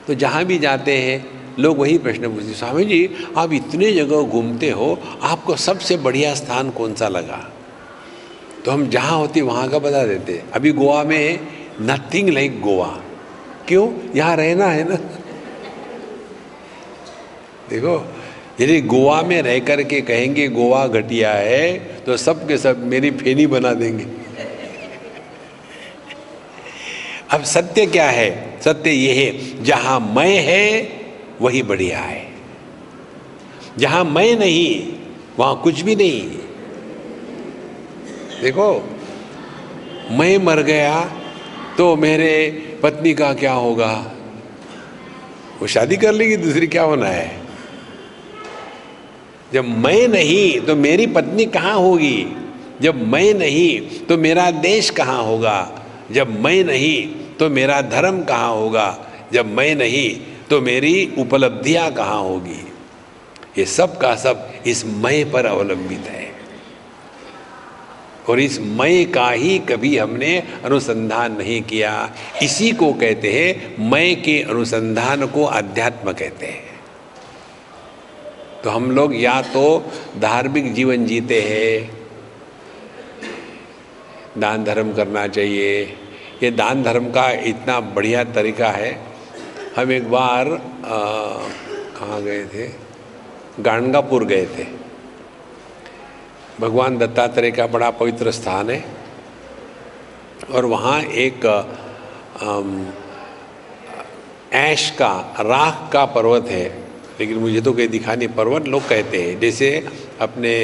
तो जहाँ भी जाते हैं लोग वही प्रश्न पूछते, स्वामी जी आप इतने जगह घूमते हो, आपको सबसे बढ़िया स्थान कौन सा लगा? तो हम जहाँ होती वहाँ का बता देते। अभी गोवा में नथिंग लाइक गोवा। क्यों? यहाँ रहना है ना। देखो, यदि गोवा में रह कर के कहेंगे गोवा घटिया है तो सब के सब मेरी फेनी बना देंगे। अब सत्य क्या है? सत्य ये है, जहां मैं है वही बढ़िया है, जहां मैं नहीं वहां कुछ भी नहीं। देखो, मैं मर गया तो मेरे पत्नी का क्या होगा? वो शादी कर लेगी दूसरी, क्या होना है? जब मैं नहीं तो मेरी पत्नी कहाँ होगी? जब मैं नहीं तो मेरा देश कहाँ होगा? जब मैं नहीं तो मेरा धर्म कहाँ होगा? जब मैं नहीं तो मेरी उपलब्धियाँ कहाँ होगी? ये सब का सब इस मैं पर अवलंबित है। और इस मैं का ही कभी हमने अनुसंधान नहीं किया। इसी को कहते हैं, मैं के अनुसंधान को अध्यात्म कहते हैं। तो हम लोग या तो धार्मिक जीवन जीते हैं, दान धर्म करना चाहिए। ये दान धर्म का इतना बढ़िया तरीका है। हम एक बार कहाँ गए थे? गाणगापुर गए थे। भगवान दत्तात्रेय का बड़ा पवित्र स्थान है और वहाँ एक ऐश का, राख का पर्वत है, लेकिन मुझे तो कहीं दिखा नहीं। पर्वत लोग कहते हैं, जैसे अपने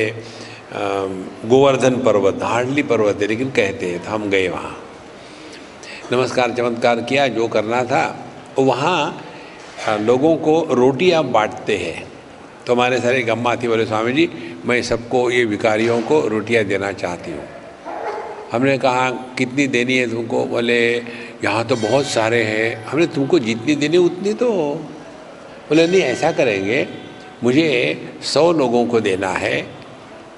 गोवर्धन पर्वत, हार्डली पर्वत है लेकिन कहते हैं। तो हम गए वहाँ, नमस्कार चमत्कार किया, जो करना था। वहाँ लोगों को रोटियाँ बांटते हैं। तो हमारे सारे गम्मा थी, बोले स्वामी जी मैं सबको, ये भिखारियों को रोटियाँ देना चाहती हूँ। हमने कहा कितनी देनी है तुमको? बोले यहाँ तो बहुत सारे हैं। हमने तुमको जितनी देनी उतनी तो। बोले नहीं, ऐसा करेंगे, मुझे 100 लोगों को देना है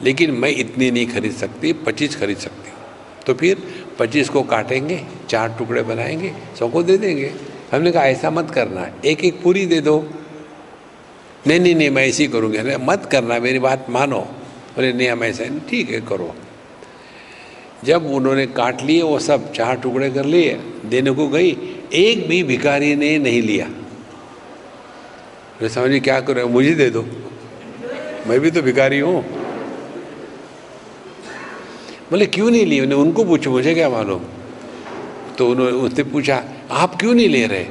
लेकिन मैं इतनी नहीं खरीद सकती, 25 खरीद सकती हूँ। तो फिर 25 को काटेंगे, 4 टुकड़े बनाएंगे, 100 को दे देंगे। हमने कहा ऐसा मत करना, एक एक पूरी दे दो। नहीं नहीं नहीं, मैं ऐसी करूँगी। अरे मत करना, मेरी बात मानो। बोले नहीं हम ऐसा नहीं। ठीक है करो। जब उन्होंने काट लिए वो सब, 4 टुकड़े कर लिए, देने को गई, एक भी भिखारी ने नहीं लिया। समझ ली क्या करो, मुझे दे दो, मैं भी तो भिखारी हूँ। बोले क्यों नहीं लिए? उनको पूछो, मुझे क्या मालूम। तो उन्होंने उससे पूछा आप क्यों नहीं ले रहे?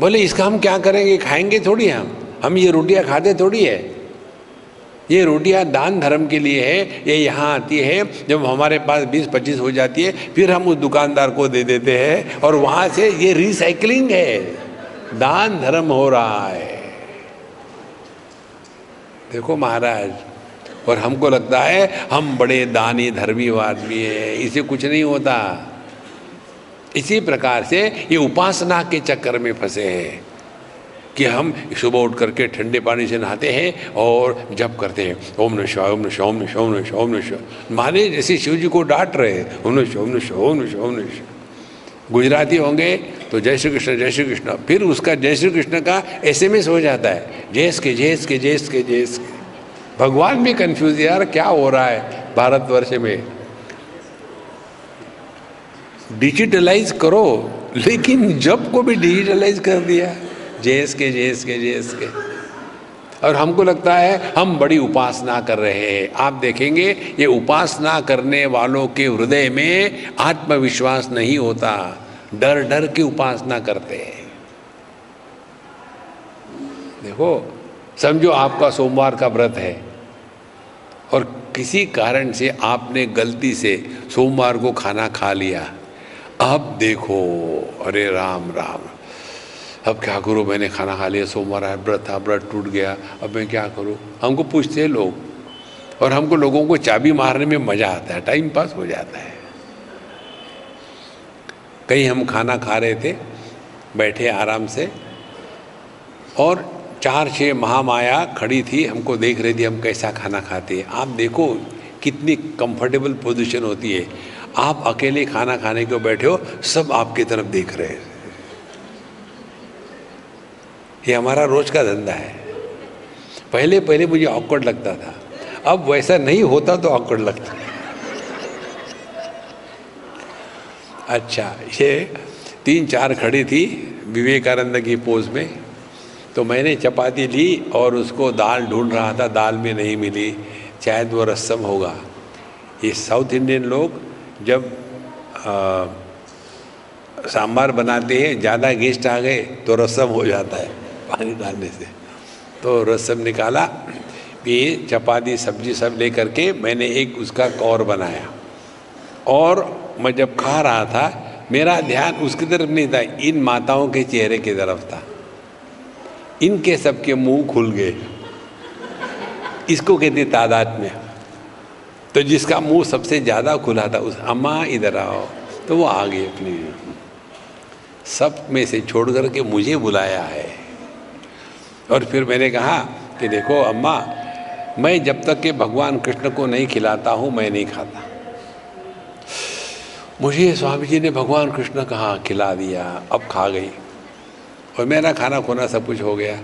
बोले इसका हम क्या करेंगे, खाएंगे थोड़ी हम ये रोटियां खाते थोड़ी है। ये रोटियां दान धर्म के लिए है। ये यहाँ आती है, जब हमारे पास 20-25 हो जाती है फिर हम उस दुकानदार को दे देते हैं और वहाँ से ये रिसाइकलिंग है, दान धर्म हो रहा है। देखो महाराज, और हमको लगता है हम बड़े दानी धर्मी आदमी हैं, इसे कुछ नहीं होता। इसी प्रकार से ये उपासना के चक्कर में फंसे हैं कि हम सुबह उठ करके ठंडे पानी से नहाते हैं और जप करते हैं, ओम नमः शिवाय, ओम नमः शिवाय, ओम नमः शिवाय, ओम नमः शिवाय, ओम नमः शिवाय। माने जैसे शिव जी को डांट रहे हैं, ओम नमः शिवाय, ओम नमः शिवाय, ओम नमः शिवाय, ओम नमः शिवाय। गुजराती होंगे तो जय श्री कृष्ण, जय श्री कृष्ण। फिर उसका जय श्री कृष्ण का SMS हो जाता है, जयस के जयस के जयस के जयस के। भगवान भी कंफ्यूज, यार क्या हो रहा है भारतवर्ष में। डिजिटलाइज करो, लेकिन जब को भी डिजिटलाइज कर दिया, JSK। और हमको लगता है हम बड़ी उपासना कर रहे हैं। आप देखेंगे ये उपासना करने वालों के हृदय में आत्मविश्वास नहीं होता, डर डर के उपासना करते हैं। देखो, समझो आपका सोमवार का व्रत है और किसी कारण से आपने गलती से सोमवार को खाना खा लिया। अब देखो, अरे राम राम, अब क्या करूँ, मैंने खाना खा लिया, सोमवार है, व्रत था, व्रत टूट गया, अब मैं क्या करूँ। हमको पूछते हैं लोग, और हमको लोगों को चाबी मारने में मज़ा आता है, टाइम पास हो जाता है। कहीं हम खाना खा रहे थे, बैठे आराम से, और 4-6 महामाया खड़ी थी, हमको देख रही थी हम कैसा खाना खाते हैं। आप देखो कितनी कंफर्टेबल पोजीशन होती है। आप अकेले खाना खाने को बैठे हो, सब आपकी तरफ देख रहे हैं। ये हमारा रोज का धंधा है। पहले पहले मुझे ऑकवर्ड लगता था, अब वैसा नहीं होता तो ऑकवर्ड लगता है। अच्छा, ये 3-4 खड़ी थी विवेकानंद की पोज में, तो मैंने चपाती ली और उसको दाल ढूंढ रहा था, दाल में नहीं मिली, शायद वो रसम होगा। ये साउथ इंडियन लोग जब सांभर बनाते हैं, ज़्यादा गेस्ट आ गए तो रसम हो जाता है पानी डालने से। तो रसम निकाला, ये चपाती सब्जी सब ले करके मैंने एक उसका कौर बनाया, और मैं जब खा रहा था मेरा ध्यान उसकी तरफ नहीं था, इन माताओं के चेहरे की तरफ था। इनके सबके मुंह खुल गए, इसको कहते तादाद में। तो जिसका मुंह सबसे ज़्यादा खुला था, उस अम्मा इधर आओ, तो वो आ गई अपनी, सब में से छोड़ करके मुझे बुलाया है। और फिर मैंने कहा कि देखो अम्मा, मैं जब तक कि भगवान कृष्ण को नहीं खिलाता हूँ मैं नहीं खाता। मुझे स्वामी जी ने भगवान कृष्ण कहाँ खिला दिया, अब खा गई और मेरा खाना खोना सब कुछ हो गया।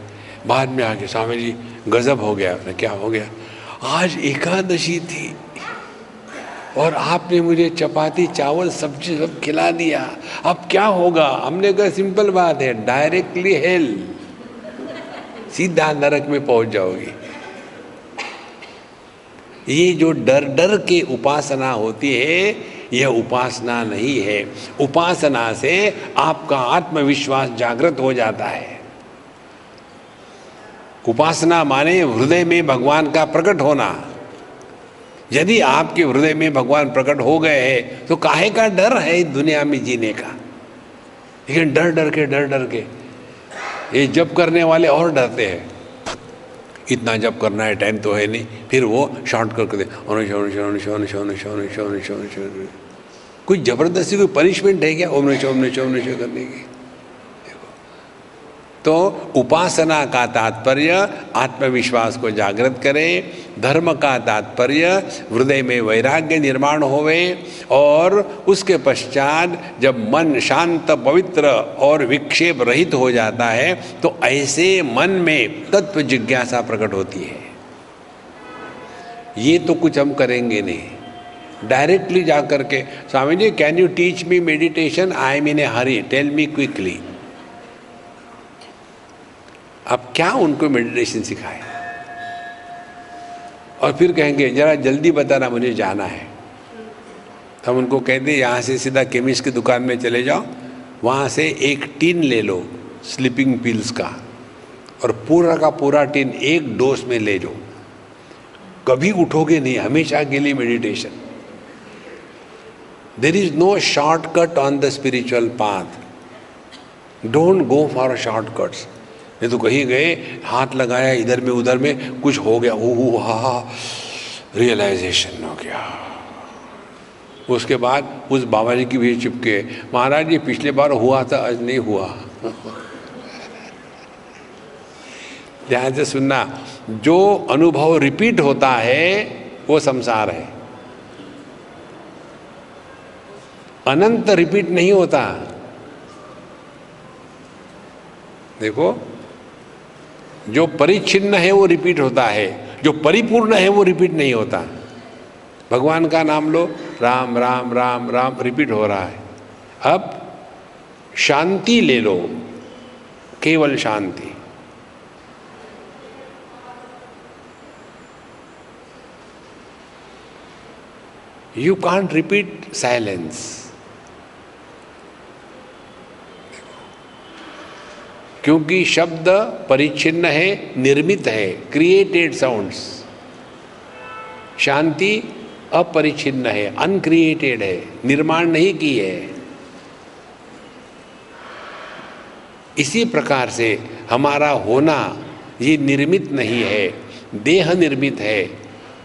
बाद में आके स्वामी जी गजब हो गया। क्या हो गया? आज एकादशी थी और आपने मुझे चपाती चावल सब्जी सब खिला दिया, अब क्या होगा? हमने कहा सिंपल बात है, डायरेक्टली हेल, सीधा नरक में पहुंच जाओगी। ये जो डर डर के उपासना होती है, यह उपासना नहीं है। उपासना से आपका आत्मविश्वास जागृत हो जाता है। उपासना माने हृदय में भगवान का प्रकट होना। यदि आपके हृदय में भगवान प्रकट हो गए हैं तो काहे का डर है दुनिया में जीने का? लेकिन डर डर के ये जप करने वाले और डरते हैं, इतना जप करना है, टाइम तो है नहीं, फिर वो शॉर्ट करके दे, कोई जबरदस्ती कोई पनिशमेंट है क्या ओम नमः करने की? तो उपासना का तात्पर्य आत्मविश्वास को जागृत करे, धर्म का तात्पर्य हृदय में वैराग्य निर्माण होवे, और उसके पश्चात जब मन शांत पवित्र और विक्षेप रहित हो जाता है तो ऐसे मन में तत्व जिज्ञासा प्रकट होती है। ये तो कुछ हम करेंगे नहीं, डायरेक्टली जा करके Swami ji can you teach me meditation, I am in a hurry, tell me quickly. अब क्या उनको मेडिटेशन सिखाए? और फिर कहेंगे जरा जल्दी बताना, मुझे जाना है। हम उनको कहते हैं यहाँ से सीधा केमिस्ट की दुकान में चले जाओ, वहाँ से एक टिन ले लो स्लीपिंग पिल्स का, और पूरा का पूरा टिन एक डोज में ले जाओ। कभी उठोगे नहीं, हमेशा के लिए meditation. There is no shortcut on the spiritual path, don't go for shortcuts. ये तो कहीं गए, हाथ लगाया इधर में उधर में, कुछ हो गया, ओह हा, रियलाइजेशन हो गया। उसके बाद उस बाबा जी की भी चिपके, महाराज जी पिछले बार हुआ था आज नहीं हुआ। ध्यान से सुनना, जो अनुभव रिपीट होता है वो संसार है, अनंत रिपीट नहीं होता। देखो, जो परिच्छिन्न है वो रिपीट होता है, जो परिपूर्ण है वो रिपीट नहीं होता। भगवान का नाम लो, राम राम राम राम रिपीट हो रहा है। अब शांति ले लो, केवल शांति। You can't repeat silence. क्योंकि शब्द परिच्छिन्न है, निर्मित है, क्रिएटेड साउंड्स। शांति अपरिच्छिन्न है, अनक्रिएटेड है, निर्माण नहीं की है। इसी प्रकार से हमारा होना ये निर्मित नहीं है, देह निर्मित है,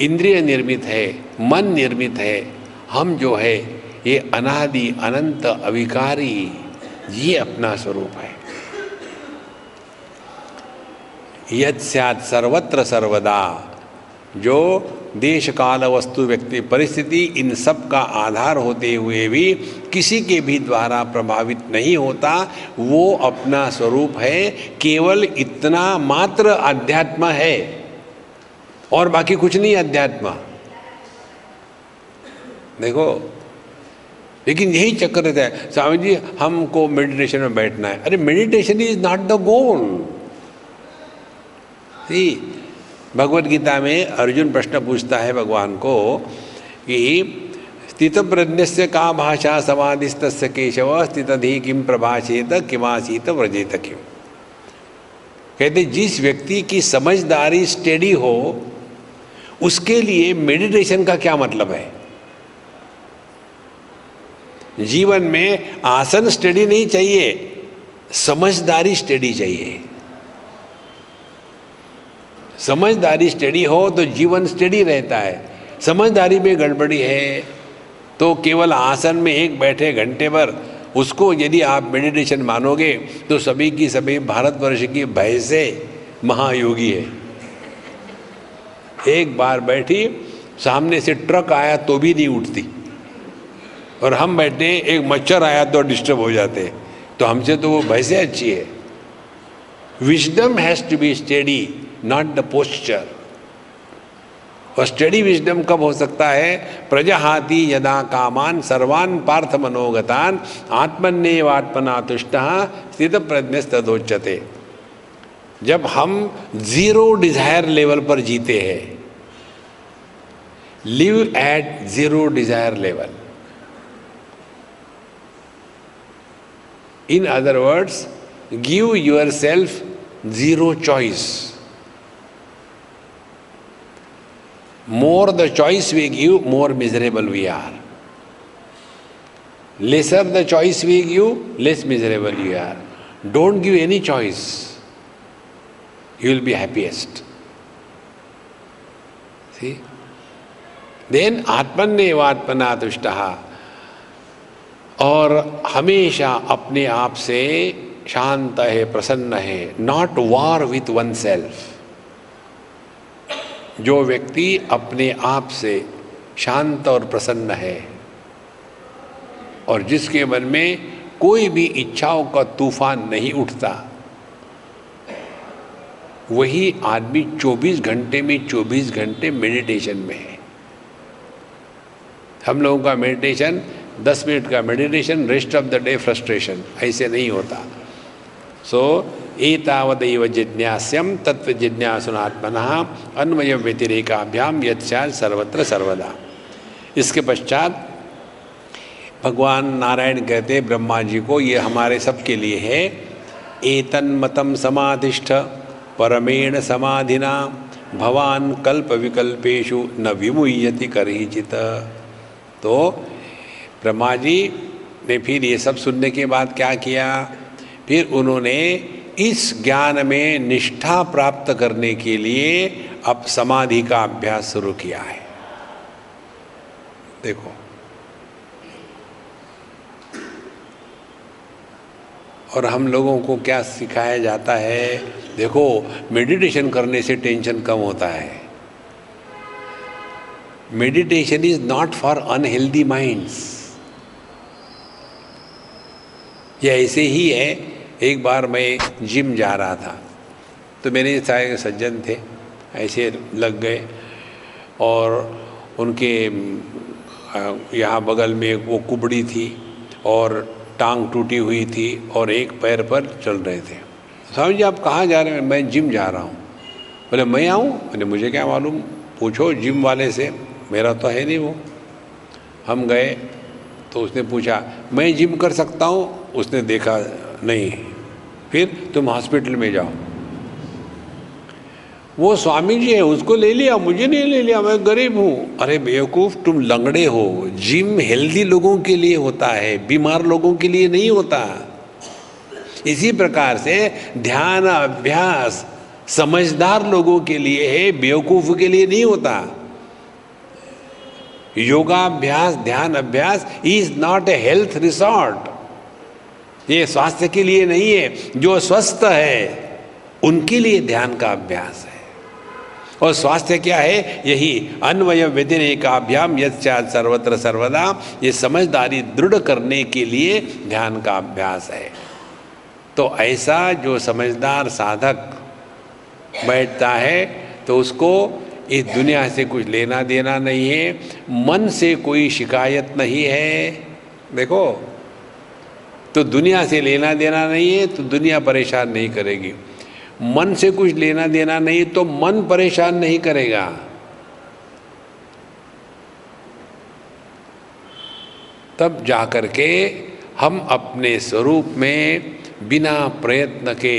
इंद्रिय निर्मित है, मन निर्मित है। हम जो है ये अनादि अनंत अविकारी, ये अपना स्वरूप है। यत् स्यात् सर्वत्र सर्वदा, जो देश काल वस्तु व्यक्ति परिस्थिति इन सब का आधार होते हुए भी किसी के भी द्वारा प्रभावित नहीं होता, वो अपना स्वरूप है। केवल इतना मात्र अध्यात्म है और बाकी कुछ नहीं अध्यात्म। देखो, लेकिन यही चक्कर रहता है, स्वामी जी हमको मेडिटेशन में बैठना है। अरे meditation is not the goal. Bhagavad Gita में अर्जुन प्रश्न पूछता है भगवान को कि स्थित प्रज्ञस्य का भाषा समाधिस्तस्य केशव स्थितधि किम प्रभाषेत किमासीत व्रजेत किम। कहते जिस व्यक्ति की समझदारी स्टेडी हो उसके लिए मेडिटेशन का क्या मतलब है। जीवन में आसन स्टेडी नहीं चाहिए, समझदारी स्टेडी चाहिए। समझदारी स्टेडी हो तो जीवन स्टेडी रहता है। समझदारी में गड़बड़ी है तो केवल आसन में एक बैठे घंटे भर, उसको यदि आप मेडिटेशन मानोगे तो सभी की सभी भारतवर्ष की भैंसे महायोगी है। एक बार बैठी, सामने से ट्रक आया तो भी नहीं उठती, और हम बैठे एक मच्छर आया तो डिस्टर्ब हो जाते, तो हमसे तो वो भैंसे अच्छी है। Wisdom has to be steady, not the posture. और स्टडी विजडम कब हो सकता है? प्रजहाति यदा कामान सर्वान पार्थ मनोगतान आत्मन्येवात्मना तुष्टः स्थित प्रज्ञस्तदोच्यते। जब हम जीरो डिजायर लेवल पर जीते हैं, live at zero desire level, in other words give yourself zero choice. More the choice we give, more miserable we are. Lesser the choice we give, less miserable you are. Don't give any choice. You will be happiest. See? Then आत्मन्येवात्मना तुष्टः, और हमेशा अपने आप से शांत है, प्रसन्न है। Not war with oneself. जो व्यक्ति अपने आप से शांत और प्रसन्न है और जिसके मन में कोई भी इच्छाओं का तूफान नहीं उठता, वही आदमी 24 घंटे में 24 घंटे मेडिटेशन में है। हम लोगों का मेडिटेशन 10 मिनट का meditation, rest of the day frustration, ऐसे नहीं होता। एतावदैव जिज्ञास्यम तत्व जिज्ञासुनात्मनः अन्वय व्यतिरेकाभ्याम यत्स्यात् सर्वत्र सर्वदा। इसके पश्चात भगवान नारायण कहते ब्रह्मा जी को, ये हमारे सब के लिए है। एतन्मतं समाधिष्ठ परमेण समाधिना भवान कल्प विकल्पेषु न विमुह्यति करहिचित्। तो ब्रह्मा जी ने फिर ये सब सुनने के बाद क्या किया? फिर उन्होंने इस ज्ञान में निष्ठा प्राप्त करने के लिए अब समाधि का अभ्यास शुरू किया है। देखो, और हम लोगों को क्या सिखाया जाता है? देखो, मेडिटेशन करने से टेंशन कम होता है। Meditation is not for unhealthy minds. ये ऐसे ही है। एक बार मैं जिम जा रहा था तो मेरे सारे सज्जन थे, ऐसे लग गए, और उनके यहाँ बगल में वो कुबड़ी थी और टांग टूटी हुई थी और एक पैर पर चल रहे थे। स्वामी जी आप कहाँ जा रहे हैं? मैं जिम जा रहा हूँ। बोले मैं आऊँ? मैंने मुझे क्या मालूम, पूछो जिम वाले से, मेरा तो है नहीं वो। हम गए तो उसने पूछा मैं जिम कर सकता हूँ? उसने देखा नहीं। फिर तुम हॉस्पिटल में जाओ। वो स्वामी जी है, उसको ले लिया, मुझे नहीं ले लिया, मैं गरीब हूँ। अरे बेवकूफ़, तुम लंगड़े हो। जिम हेल्दी लोगों के लिए होता है, बीमार लोगों के लिए नहीं होता। इसी प्रकार से ध्यान अभ्यास समझदार लोगों के लिए है, बेवकूफ़ के लिए नहीं होता। योगाभ्यास ध्यान अभ्यास is not a health resort. ये स्वास्थ्य के लिए नहीं है। जो स्वस्थ है उनके लिए ध्यान का अभ्यास है। और स्वास्थ्य क्या है? यही अन्वय व्यतिरेकाभ्याम यत्स्यात् सर्वत्र सर्वदा। ये समझदारी दृढ़ करने के लिए ध्यान का अभ्यास है। तो ऐसा जो समझदार साधक बैठता है तो उसको इस दुनिया से कुछ लेना देना नहीं है, मन से कोई शिकायत नहीं है। देखो, तो दुनिया से लेना देना नहीं है तो दुनिया परेशान नहीं करेगी। मन से कुछ लेना देना नहीं तो मन परेशान नहीं करेगा। तब जाकर के हम अपने स्वरूप में बिना प्रयत्न के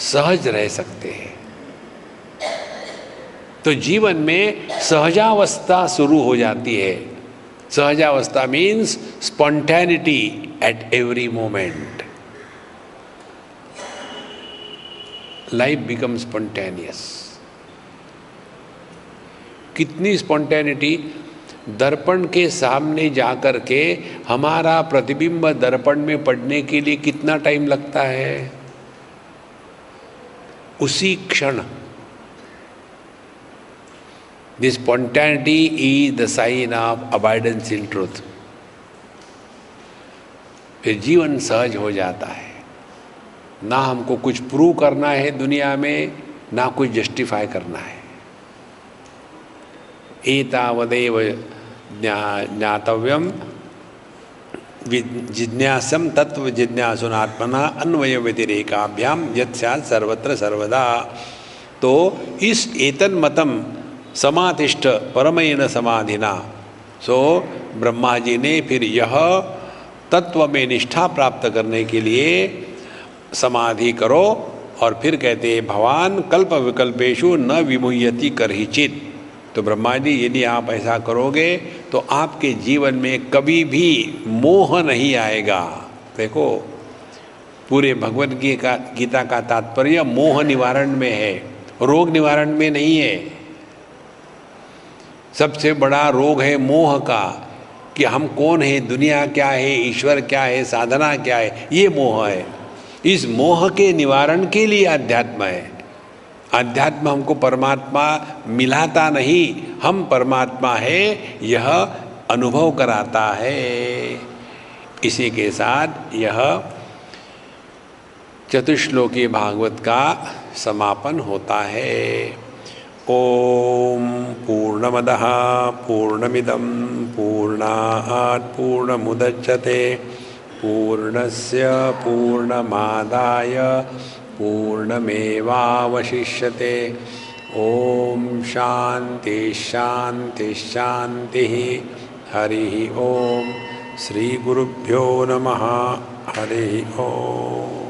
सहज रह सकते हैं। तो जीवन में सहजावस्था शुरू हो जाती है। सहजावस्था means spontaneity at every moment. Life become spontaneous. कितनी स्पॉन्टेनिटी! दर्पण के सामने जाकर के हमारा प्रतिबिंब दर्पण में पड़ने के लिए कितना टाइम लगता है? उसी क्षण। This spontaneity is the sign of abidance in truth. फिर जीवन सहज हो जाता है। ना हमको कुछ प्रूव करना है दुनिया में, ना कुछ जस्टिफाई करना है। एतावदेव ज्ञातव्यम जिज्ञासम तत्व जिज्ञासुनात्मना अन्वय व्यतिरेकाभ्याम यत्स्यात् सर्वत्र सर्वदा। तो इस एतन मतम समातिष्ठ परमेण समाधिना। सो ब्रह्मा जी ने फिर यह तत्व में निष्ठा प्राप्त करने के लिए समाधि करो। और फिर कहते हैं भवान कल्प विकल्पेशु न विमुह्यति करहिचित। तो ब्रह्मा जी यदि आप ऐसा करोगे तो आपके जीवन में कभी भी मोह नहीं आएगा। देखो, पूरे भगवद गीता का तात्पर्य मोह निवारण में है, रोग निवारण में नहीं है। सबसे बड़ा रोग है मोह का, कि हम कौन है, दुनिया क्या है, ईश्वर क्या है, साधना क्या है, ये मोह है। इस मोह के निवारण के लिए अध्यात्म है। अध्यात्म हमको परमात्मा मिलाता नहीं, हम परमात्मा है यह अनुभव कराता है। इसी के साथ यह चतुश्लोकी भागवत का समापन होता है। ओम पूर्णमदः पूर्णमिदं पूर्णात् पूर्णमुदच्यते पूर्णस्य पूर्णमादाय पूर्णमेवावशिष्यते। ओम शांति शांति शांति। हरि ओम। श्री गुरुभ्यो नमः। हरि ओम।